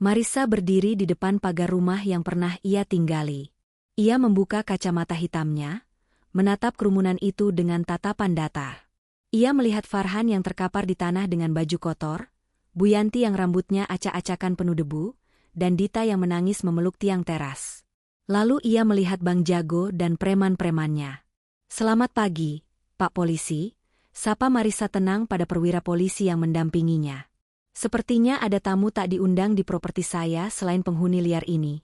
Marissa berdiri di depan pagar rumah yang pernah ia tinggali. Ia membuka kacamata hitamnya, menatap kerumunan itu dengan tatapan datar. Ia melihat Farhan yang terkapar di tanah dengan baju kotor, Bu Yanti yang rambutnya acak-acakan penuh debu, dan Dita yang menangis memeluk tiang teras. Lalu ia melihat Bang Jago dan preman-premannya. "Selamat pagi, Pak Polisi," sapa Marissa tenang pada perwira polisi yang mendampinginya. "Sepertinya ada tamu tak diundang di properti saya selain penghuni liar ini."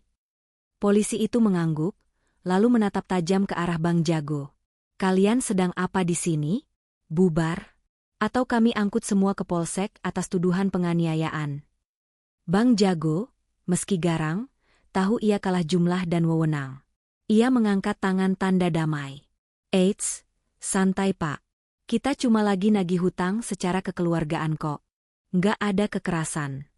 Polisi itu mengangguk, lalu menatap tajam ke arah Bang Jago. "Kalian sedang apa di sini? Bubar? Atau kami angkut semua ke polsek atas tuduhan penganiayaan?" Bang Jago, meski garang, tahu ia kalah jumlah dan wewenang. Ia mengangkat tangan tanda damai. "Eits, santai Pak. Kita cuma lagi nagih hutang secara kekeluargaan kok. Nggak ada kekerasan."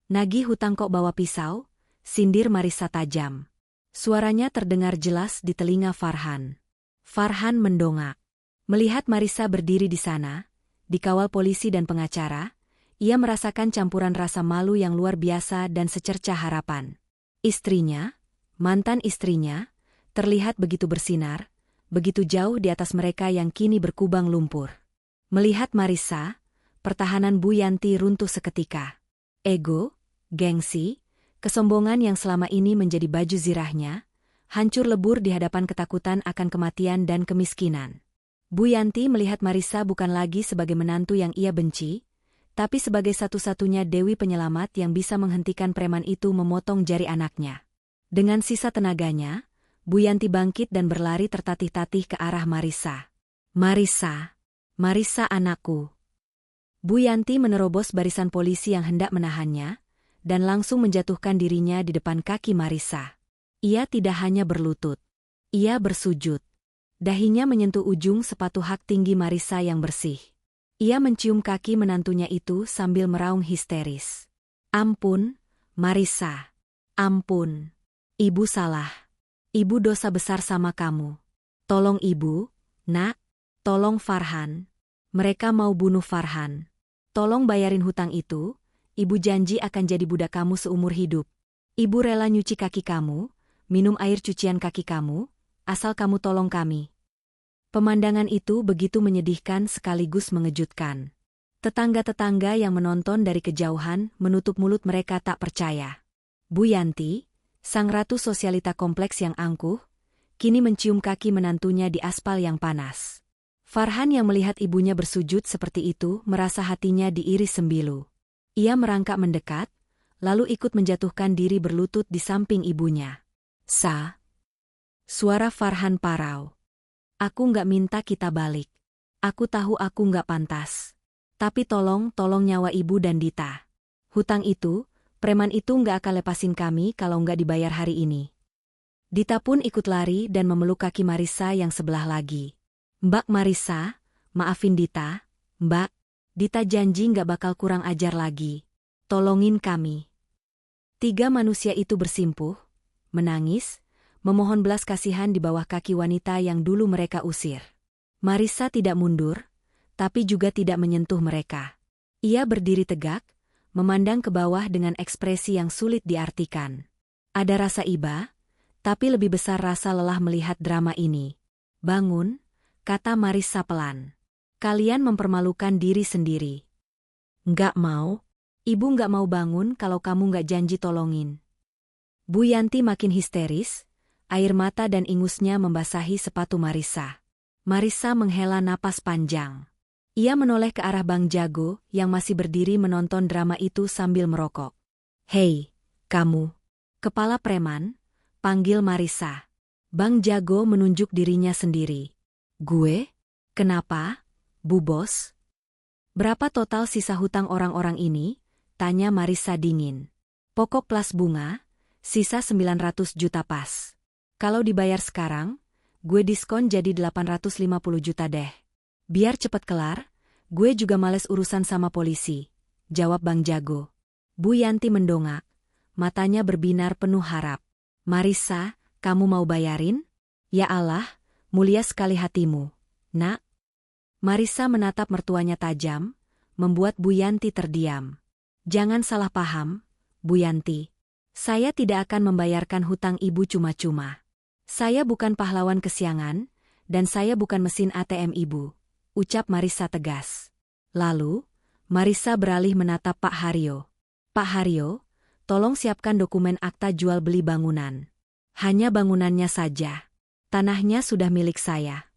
"Nagih hutang kok bawa pisau?" sindir Marissa tajam. Suaranya terdengar jelas di telinga Farhan. Farhan mendongak. Melihat Marissa berdiri di sana, dikawal polisi dan pengacara, ia merasakan campuran rasa malu yang luar biasa dan secercah harapan. Istrinya, mantan istrinya, terlihat begitu bersinar, begitu jauh di atas mereka yang kini berkubang lumpur. Melihat Marissa, pertahanan Bu Yanti runtuh seketika. Ego, gengsi, kesombongan yang selama ini menjadi baju zirahnya, hancur lebur di hadapan ketakutan akan kematian dan kemiskinan. Bu Yanti melihat Marissa bukan lagi sebagai menantu yang ia benci, tapi sebagai satu-satunya dewi penyelamat yang bisa menghentikan preman itu memotong jari anaknya. Dengan sisa tenaganya, Bu Yanti bangkit dan berlari tertatih-tatih ke arah Marissa. "Marissa, Marissa anakku." Bu Yanti menerobos barisan polisi yang hendak menahannya, dan langsung menjatuhkan dirinya di depan kaki Marissa. Ia tidak hanya berlutut. Ia bersujud. Dahinya menyentuh ujung sepatu hak tinggi Marissa yang bersih. Ia mencium kaki menantunya itu sambil meraung histeris. Ampun, Marissa. Ampun. Ibu salah. Ibu dosa besar sama kamu. Tolong ibu, nak. Tolong Farhan. Mereka mau bunuh Farhan. Tolong bayarin hutang itu. Ibu janji akan jadi budak kamu seumur hidup. Ibu rela nyuci kaki kamu, minum air cucian kaki kamu, asal kamu tolong kami. Pemandangan itu begitu menyedihkan sekaligus mengejutkan. Tetangga-tetangga yang menonton dari kejauhan menutup mulut mereka tak percaya. Bu Yanti, sang ratu sosialita kompleks yang angkuh, kini mencium kaki menantunya di aspal yang panas. Farhan yang melihat ibunya bersujud seperti itu merasa hatinya diiris sembilu. Ia merangkak mendekat, lalu ikut menjatuhkan diri berlutut di samping ibunya. Suara Farhan parau. Aku nggak minta kita balik. Aku tahu aku nggak pantas. Tapi tolong nyawa ibu dan Dita. Hutang itu, preman itu nggak akan lepasin kami kalau nggak dibayar hari ini. Dita pun ikut lari dan memeluk kaki Marissa yang sebelah lagi. Mbak Marissa, maafin Dita, Mbak. Dita janji nggak bakal kurang ajar lagi. Tolongin kami. 3 manusia itu bersimpuh, menangis, memohon belas kasihan di bawah kaki wanita yang dulu mereka usir. Marissa tidak mundur, tapi juga tidak menyentuh mereka. Ia berdiri tegak, memandang ke bawah dengan ekspresi yang sulit diartikan. Ada rasa iba, tapi lebih besar rasa lelah melihat drama ini. Bangun, kata Marissa pelan. Kalian mempermalukan diri sendiri. Nggak mau? Ibu nggak mau bangun kalau kamu nggak janji tolongin. Bu Yanti makin histeris, air mata dan ingusnya membasahi sepatu Marissa. Marissa menghela napas panjang. Ia menoleh ke arah Bang Jago yang masih berdiri menonton drama itu sambil merokok. Hei, kamu. Kepala preman, panggil Marissa. Bang Jago menunjuk dirinya sendiri. Gue? Kenapa? Bu Bos? Berapa total sisa hutang orang-orang ini? Tanya Marissa dingin. Pokok plus bunga, sisa 900 juta pas. Kalau dibayar sekarang, gue diskon jadi 850 juta deh. Biar cepet kelar, gue juga males urusan sama polisi, jawab Bang Jago. Bu Yanti mendongak, matanya berbinar penuh harap. Marissa, kamu mau bayarin? Ya Allah, mulia sekali hatimu, nak. Marissa menatap mertuanya tajam, membuat Bu Yanti terdiam. Jangan salah paham, Bu Yanti. Saya tidak akan membayarkan hutang ibu cuma-cuma. Saya bukan pahlawan kesiangan, dan saya bukan mesin ATM ibu, ucap Marissa tegas. Lalu, Marissa beralih menatap Pak Haryo. Pak Haryo, tolong siapkan dokumen akta jual beli bangunan. Hanya bangunannya saja. Tanahnya sudah milik saya.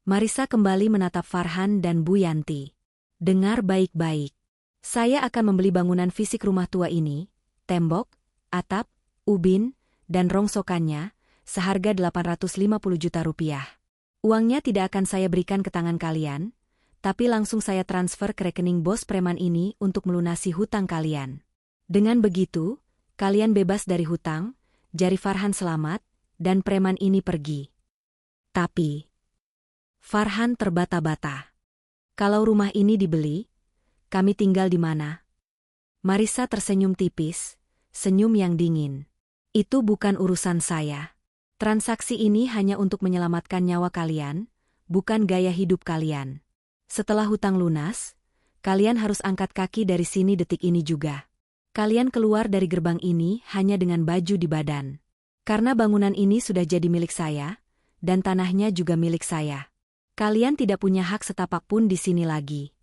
Marissa kembali menatap Farhan dan Bu Yanti. Dengar baik-baik. Saya akan membeli bangunan fisik rumah tua ini, tembok, atap, ubin, dan rongsokannya, seharga 850 juta rupiah. Uangnya tidak akan saya berikan ke tangan kalian, tapi langsung saya transfer ke rekening bos preman ini untuk melunasi hutang kalian. Dengan begitu, kalian bebas dari hutang, jari Farhan selamat, dan preman ini pergi. Tapi Farhan terbata-bata. Kalau rumah ini dibeli, kami tinggal di mana? Marissa tersenyum tipis, senyum yang dingin. Itu bukan urusan saya. Transaksi ini hanya untuk menyelamatkan nyawa kalian, bukan gaya hidup kalian. Setelah hutang lunas, kalian harus angkat kaki dari sini detik ini juga. Kalian keluar dari gerbang ini hanya dengan baju di badan. Karena bangunan ini sudah jadi milik saya, dan tanahnya juga milik saya. Kalian tidak punya hak setapak pun di sini lagi.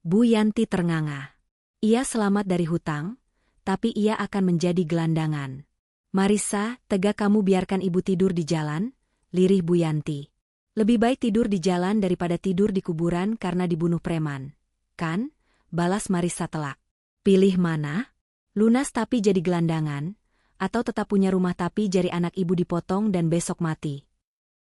Bu Yanti ternganga. Ia selamat dari hutang, tapi ia akan menjadi gelandangan. Marissa, tegak kamu biarkan ibu tidur di jalan, lirih Bu Yanti. Lebih baik tidur di jalan daripada tidur di kuburan karena dibunuh preman. Kan? Balas Marissa telak. Pilih mana? Lunas tapi jadi gelandangan, atau tetap punya rumah tapi jari anak ibu dipotong dan besok mati.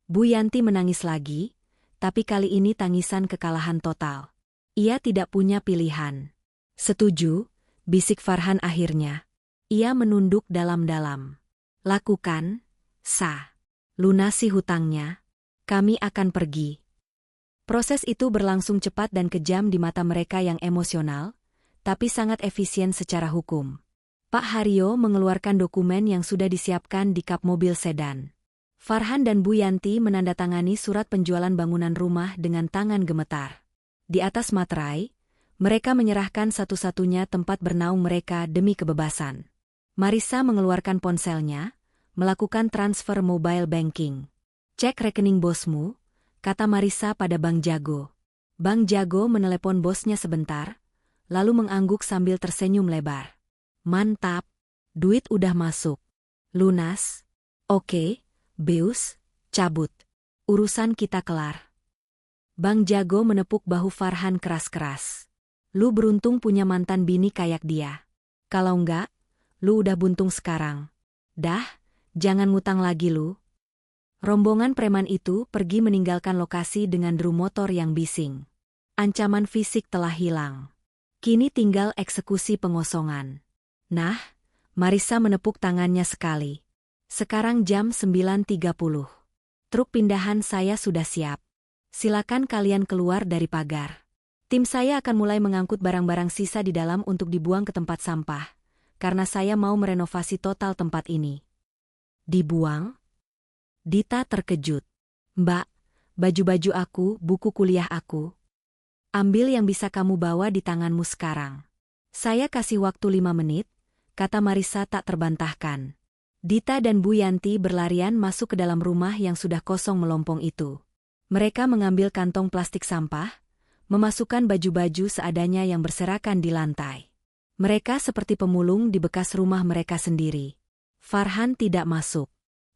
Bu Yanti menangis lagi, tapi kali ini tangisan kekalahan total. Ia tidak punya pilihan. Setuju, bisik Farhan akhirnya. Ia menunduk dalam-dalam. Lakukan, Sa. Lunasi hutangnya. Kami akan pergi. Proses itu berlangsung cepat dan kejam di mata mereka yang emosional, tapi sangat efisien secara hukum. Pak Haryo mengeluarkan dokumen yang sudah disiapkan di kap mobil sedan. Farhan dan Bu Yanti menandatangani surat penjualan bangunan rumah dengan tangan gemetar. Di atas materai, mereka menyerahkan satu-satunya tempat bernaung mereka demi kebebasan. Marissa mengeluarkan ponselnya, melakukan transfer mobile banking. Cek rekening bosmu, kata Marissa pada Bang Jago. Bang Jago menelepon bosnya sebentar, lalu mengangguk sambil tersenyum lebar. Mantap, duit udah masuk. Lunas? Oke, Beus, cabut. Urusan kita kelar. Bang Jago menepuk bahu Farhan keras-keras. Lu beruntung punya mantan bini kayak dia. Kalau enggak, lu udah buntung sekarang. Dah, jangan ngutang lagi lu. Rombongan preman itu pergi meninggalkan lokasi dengan deru motor yang bising. Ancaman fisik telah hilang. Kini tinggal eksekusi pengosongan. Nah, Marissa menepuk tangannya sekali. Sekarang jam 9.30. Truk pindahan saya sudah siap. Silakan kalian keluar dari pagar. Tim saya akan mulai mengangkut barang-barang sisa di dalam untuk dibuang ke tempat sampah, karena saya mau merenovasi total tempat ini. Dibuang? Dita terkejut. Mbak, baju-baju aku, buku kuliah aku. Ambil yang bisa kamu bawa di tanganmu sekarang. Saya kasih waktu 5 menit, kata Marissa tak terbantahkan. Dita dan Bu Yanti berlarian masuk ke dalam rumah yang sudah kosong melompong itu. Mereka mengambil kantong plastik sampah, memasukkan baju-baju seadanya yang berserakan di lantai. Mereka seperti pemulung di bekas rumah mereka sendiri. Farhan tidak masuk.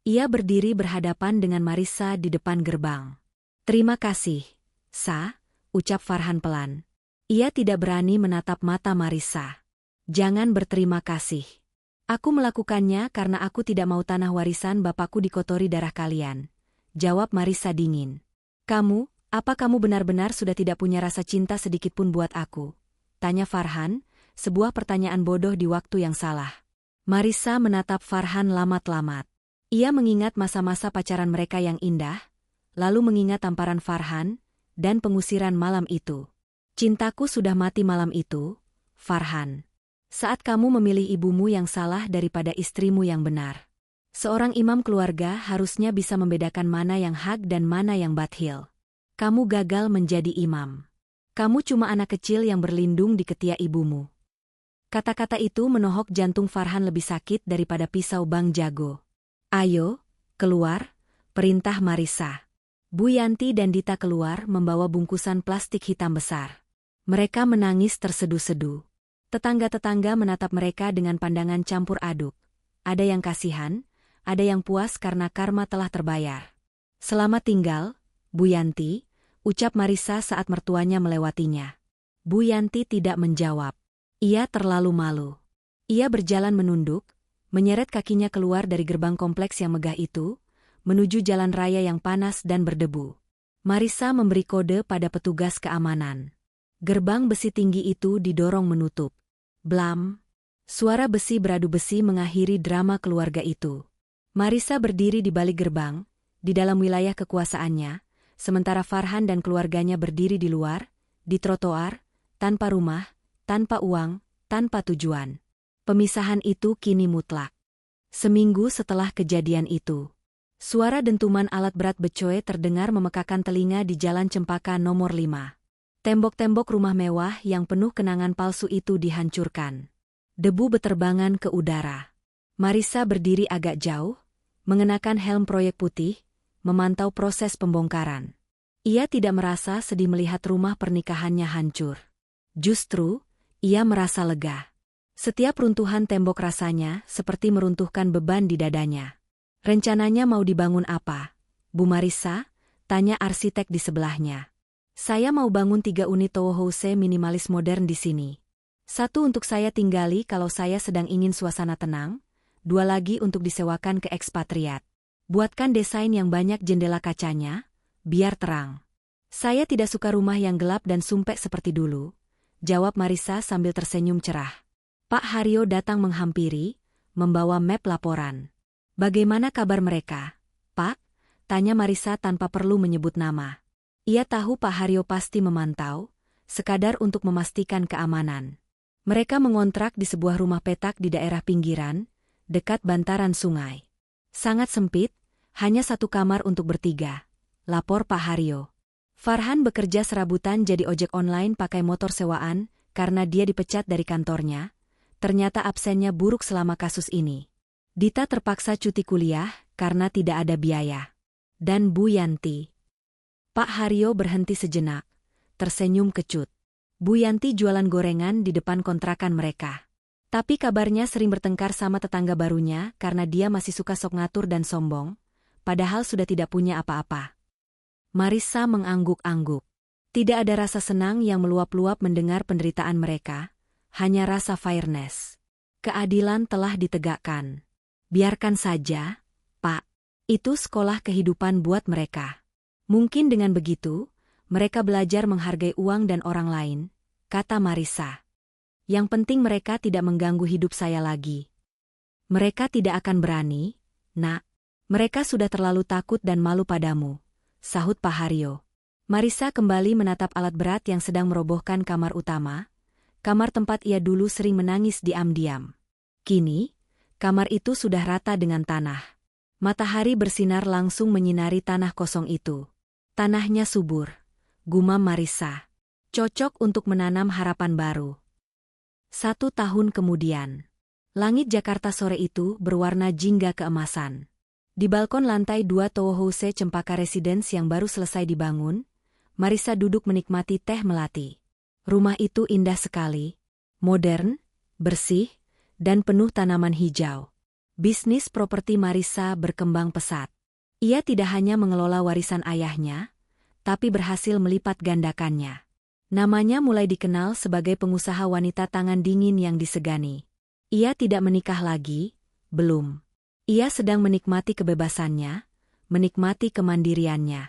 Ia berdiri berhadapan dengan Marissa di depan gerbang. Terima kasih, Sa, ucap Farhan pelan. Ia tidak berani menatap mata Marissa. Jangan berterima kasih. Aku melakukannya karena aku tidak mau tanah warisan bapakku dikotori darah kalian, jawab Marissa dingin. Apa kamu benar-benar sudah tidak punya rasa cinta sedikitpun buat aku? Tanya Farhan, sebuah pertanyaan bodoh di waktu yang salah. Marissa menatap Farhan lamat-lamat. Ia mengingat masa-masa pacaran mereka yang indah, lalu mengingat tamparan Farhan, dan pengusiran malam itu. Cintaku sudah mati malam itu, Farhan. Saat kamu memilih ibumu yang salah daripada istrimu yang benar. Seorang imam keluarga harusnya bisa membedakan mana yang hak dan mana yang batil. Kamu gagal menjadi imam. Kamu cuma anak kecil yang berlindung di ketiak ibumu. Kata-kata itu menohok jantung Farhan lebih sakit daripada pisau Bang Jago. Ayo, keluar, perintah Marissa. Bu Yanti dan Dita keluar membawa bungkusan plastik hitam besar. Mereka menangis terseduh-seduh. Tetangga-tetangga menatap mereka dengan pandangan campur aduk. Ada yang kasihan, ada yang puas karena karma telah terbayar. Selamat tinggal, Bu Yanti, ucap Marissa saat mertuanya melewatinya. Bu Yanti tidak menjawab. Ia terlalu malu. Ia berjalan menunduk, menyeret kakinya keluar dari gerbang kompleks yang megah itu, menuju jalan raya yang panas dan berdebu. Marissa memberi kode pada petugas keamanan. Gerbang besi tinggi itu didorong menutup. Blam! Suara besi beradu besi mengakhiri drama keluarga itu. Marissa berdiri di balik gerbang, di dalam wilayah kekuasaannya, sementara Farhan dan keluarganya berdiri di luar, di trotoar, tanpa rumah, tanpa uang, tanpa tujuan. Pemisahan itu kini mutlak. Seminggu setelah kejadian itu, suara dentuman alat berat becoe terdengar memekakan telinga di Jalan Cempaka nomor 5. Tembok-tembok rumah mewah yang penuh kenangan palsu itu dihancurkan. Debu beterbangan ke udara. Marissa berdiri agak jauh, mengenakan helm proyek putih, memantau proses pembongkaran. Ia tidak merasa sedih melihat rumah pernikahannya hancur. Justru, ia merasa lega. Setiap runtuhan tembok rasanya seperti meruntuhkan beban di dadanya. Rencananya mau dibangun apa, Bu Marissa? Tanya arsitek di sebelahnya. Saya mau bangun 3 unit townhouse minimalis modern di sini. 1 untuk saya tinggali kalau saya sedang ingin suasana tenang, 2 lagi untuk disewakan ke ekspatriat. Buatkan desain yang banyak jendela kacanya, biar terang. Saya tidak suka rumah yang gelap dan sumpek seperti dulu, jawab Marissa sambil tersenyum cerah. Pak Haryo datang menghampiri, membawa map laporan. "Bagaimana kabar mereka, Pak?" tanya Marissa tanpa perlu menyebut nama. Ia tahu Pak Haryo pasti memantau, sekadar untuk memastikan keamanan. Mereka mengontrak di sebuah rumah petak di daerah pinggiran, dekat bantaran sungai. Sangat sempit, hanya satu kamar untuk bertiga, lapor Pak Haryo. Farhan bekerja serabutan jadi ojek online pakai motor sewaan karena dia dipecat dari kantornya. Ternyata absennya buruk selama kasus ini. Dita terpaksa cuti kuliah karena tidak ada biaya. Dan Bu Yanti. Pak Haryo berhenti sejenak, tersenyum kecut. Bu Yanti jualan gorengan di depan kontrakan mereka. Tapi kabarnya sering bertengkar sama tetangga barunya karena dia masih suka sok ngatur dan sombong, padahal sudah tidak punya apa-apa. Marissa mengangguk-angguk. Tidak ada rasa senang yang meluap-luap mendengar penderitaan mereka, hanya rasa fairness. Keadilan telah ditegakkan. Biarkan saja, Pak. Itu sekolah kehidupan buat mereka. Mungkin dengan begitu, mereka belajar menghargai uang dan orang lain, kata Marissa. Yang penting mereka tidak mengganggu hidup saya lagi. Mereka tidak akan berani, Nak. Mereka sudah terlalu takut dan malu padamu, sahut Pak Haryo. Marissa kembali menatap alat berat yang sedang merobohkan kamar utama, kamar tempat ia dulu sering menangis diam-diam. Kini, kamar itu sudah rata dengan tanah. Matahari bersinar langsung menyinari tanah kosong itu. Tanahnya subur, gumam Marissa. Cocok untuk menanam harapan baru. 1 tahun kemudian, langit Jakarta sore itu berwarna jingga keemasan. Di balkon lantai 2 Tower House Cempaka Residence yang baru selesai dibangun, Marissa duduk menikmati teh melati. Rumah itu indah sekali, modern, bersih, dan penuh tanaman hijau. Bisnis properti Marissa berkembang pesat. Ia tidak hanya mengelola warisan ayahnya, tapi berhasil melipat gandakannya. Namanya mulai dikenal sebagai pengusaha wanita tangan dingin yang disegani. Ia tidak menikah lagi, belum. Ia sedang menikmati kebebasannya, menikmati kemandiriannya.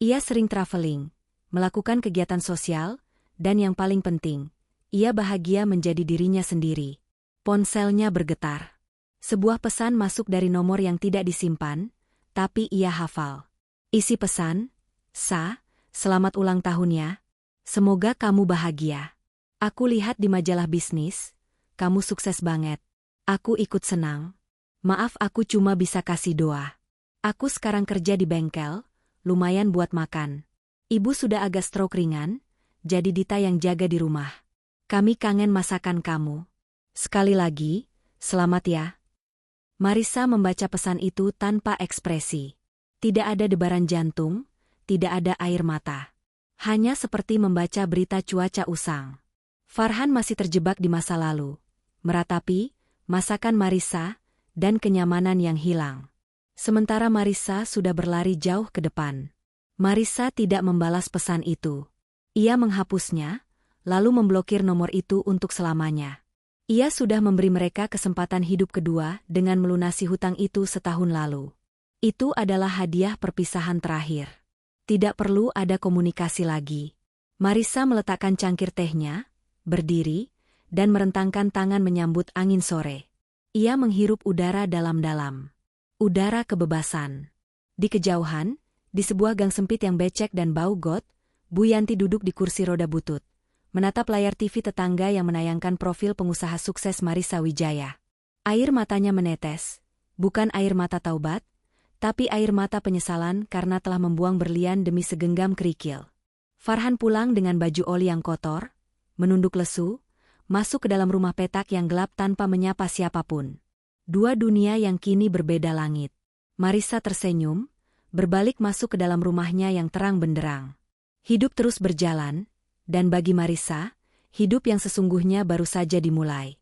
Ia sering traveling, melakukan kegiatan sosial, dan yang paling penting, ia bahagia menjadi dirinya sendiri. Ponselnya bergetar. Sebuah pesan masuk dari nomor yang tidak disimpan, tapi ia hafal. Isi pesan, "Sa, selamat ulang tahun ya. Semoga kamu bahagia. Aku lihat di majalah bisnis, kamu sukses banget. Aku ikut senang. Maaf aku cuma bisa kasih doa. Aku sekarang kerja di bengkel, lumayan buat makan. Ibu sudah agak stroke ringan, jadi Dita yang jaga di rumah. Kami kangen masakan kamu. Sekali lagi, selamat ya." Marissa membaca pesan itu tanpa ekspresi. Tidak ada debaran jantung, tidak ada air mata. Hanya seperti membaca berita cuaca usang. Farhan masih terjebak di masa lalu, meratapi masakan Marissa dan kenyamanan yang hilang. Sementara Marissa sudah berlari jauh ke depan. Marissa tidak membalas pesan itu. Ia menghapusnya, lalu memblokir nomor itu untuk selamanya. Ia sudah memberi mereka kesempatan hidup kedua dengan melunasi hutang itu setahun lalu. Itu adalah hadiah perpisahan terakhir. Tidak perlu ada komunikasi lagi. Marissa meletakkan cangkir tehnya, berdiri, dan merentangkan tangan menyambut angin sore. Ia menghirup udara dalam-dalam. Udara kebebasan. Di kejauhan, di sebuah gang sempit yang becek dan bau got, Bu Yanti duduk di kursi roda butut, menatap layar TV tetangga yang menayangkan profil pengusaha sukses Marissa Wijaya. Air matanya menetes, bukan air mata taubat, tapi air mata penyesalan karena telah membuang berlian demi segenggam kerikil. Farhan pulang dengan baju oli yang kotor, menunduk lesu, masuk ke dalam rumah petak yang gelap tanpa menyapa siapapun. Dua dunia yang kini berbeda langit. Marissa tersenyum, berbalik masuk ke dalam rumahnya yang terang benderang. Hidup terus berjalan, dan bagi Marissa, hidup yang sesungguhnya baru saja dimulai.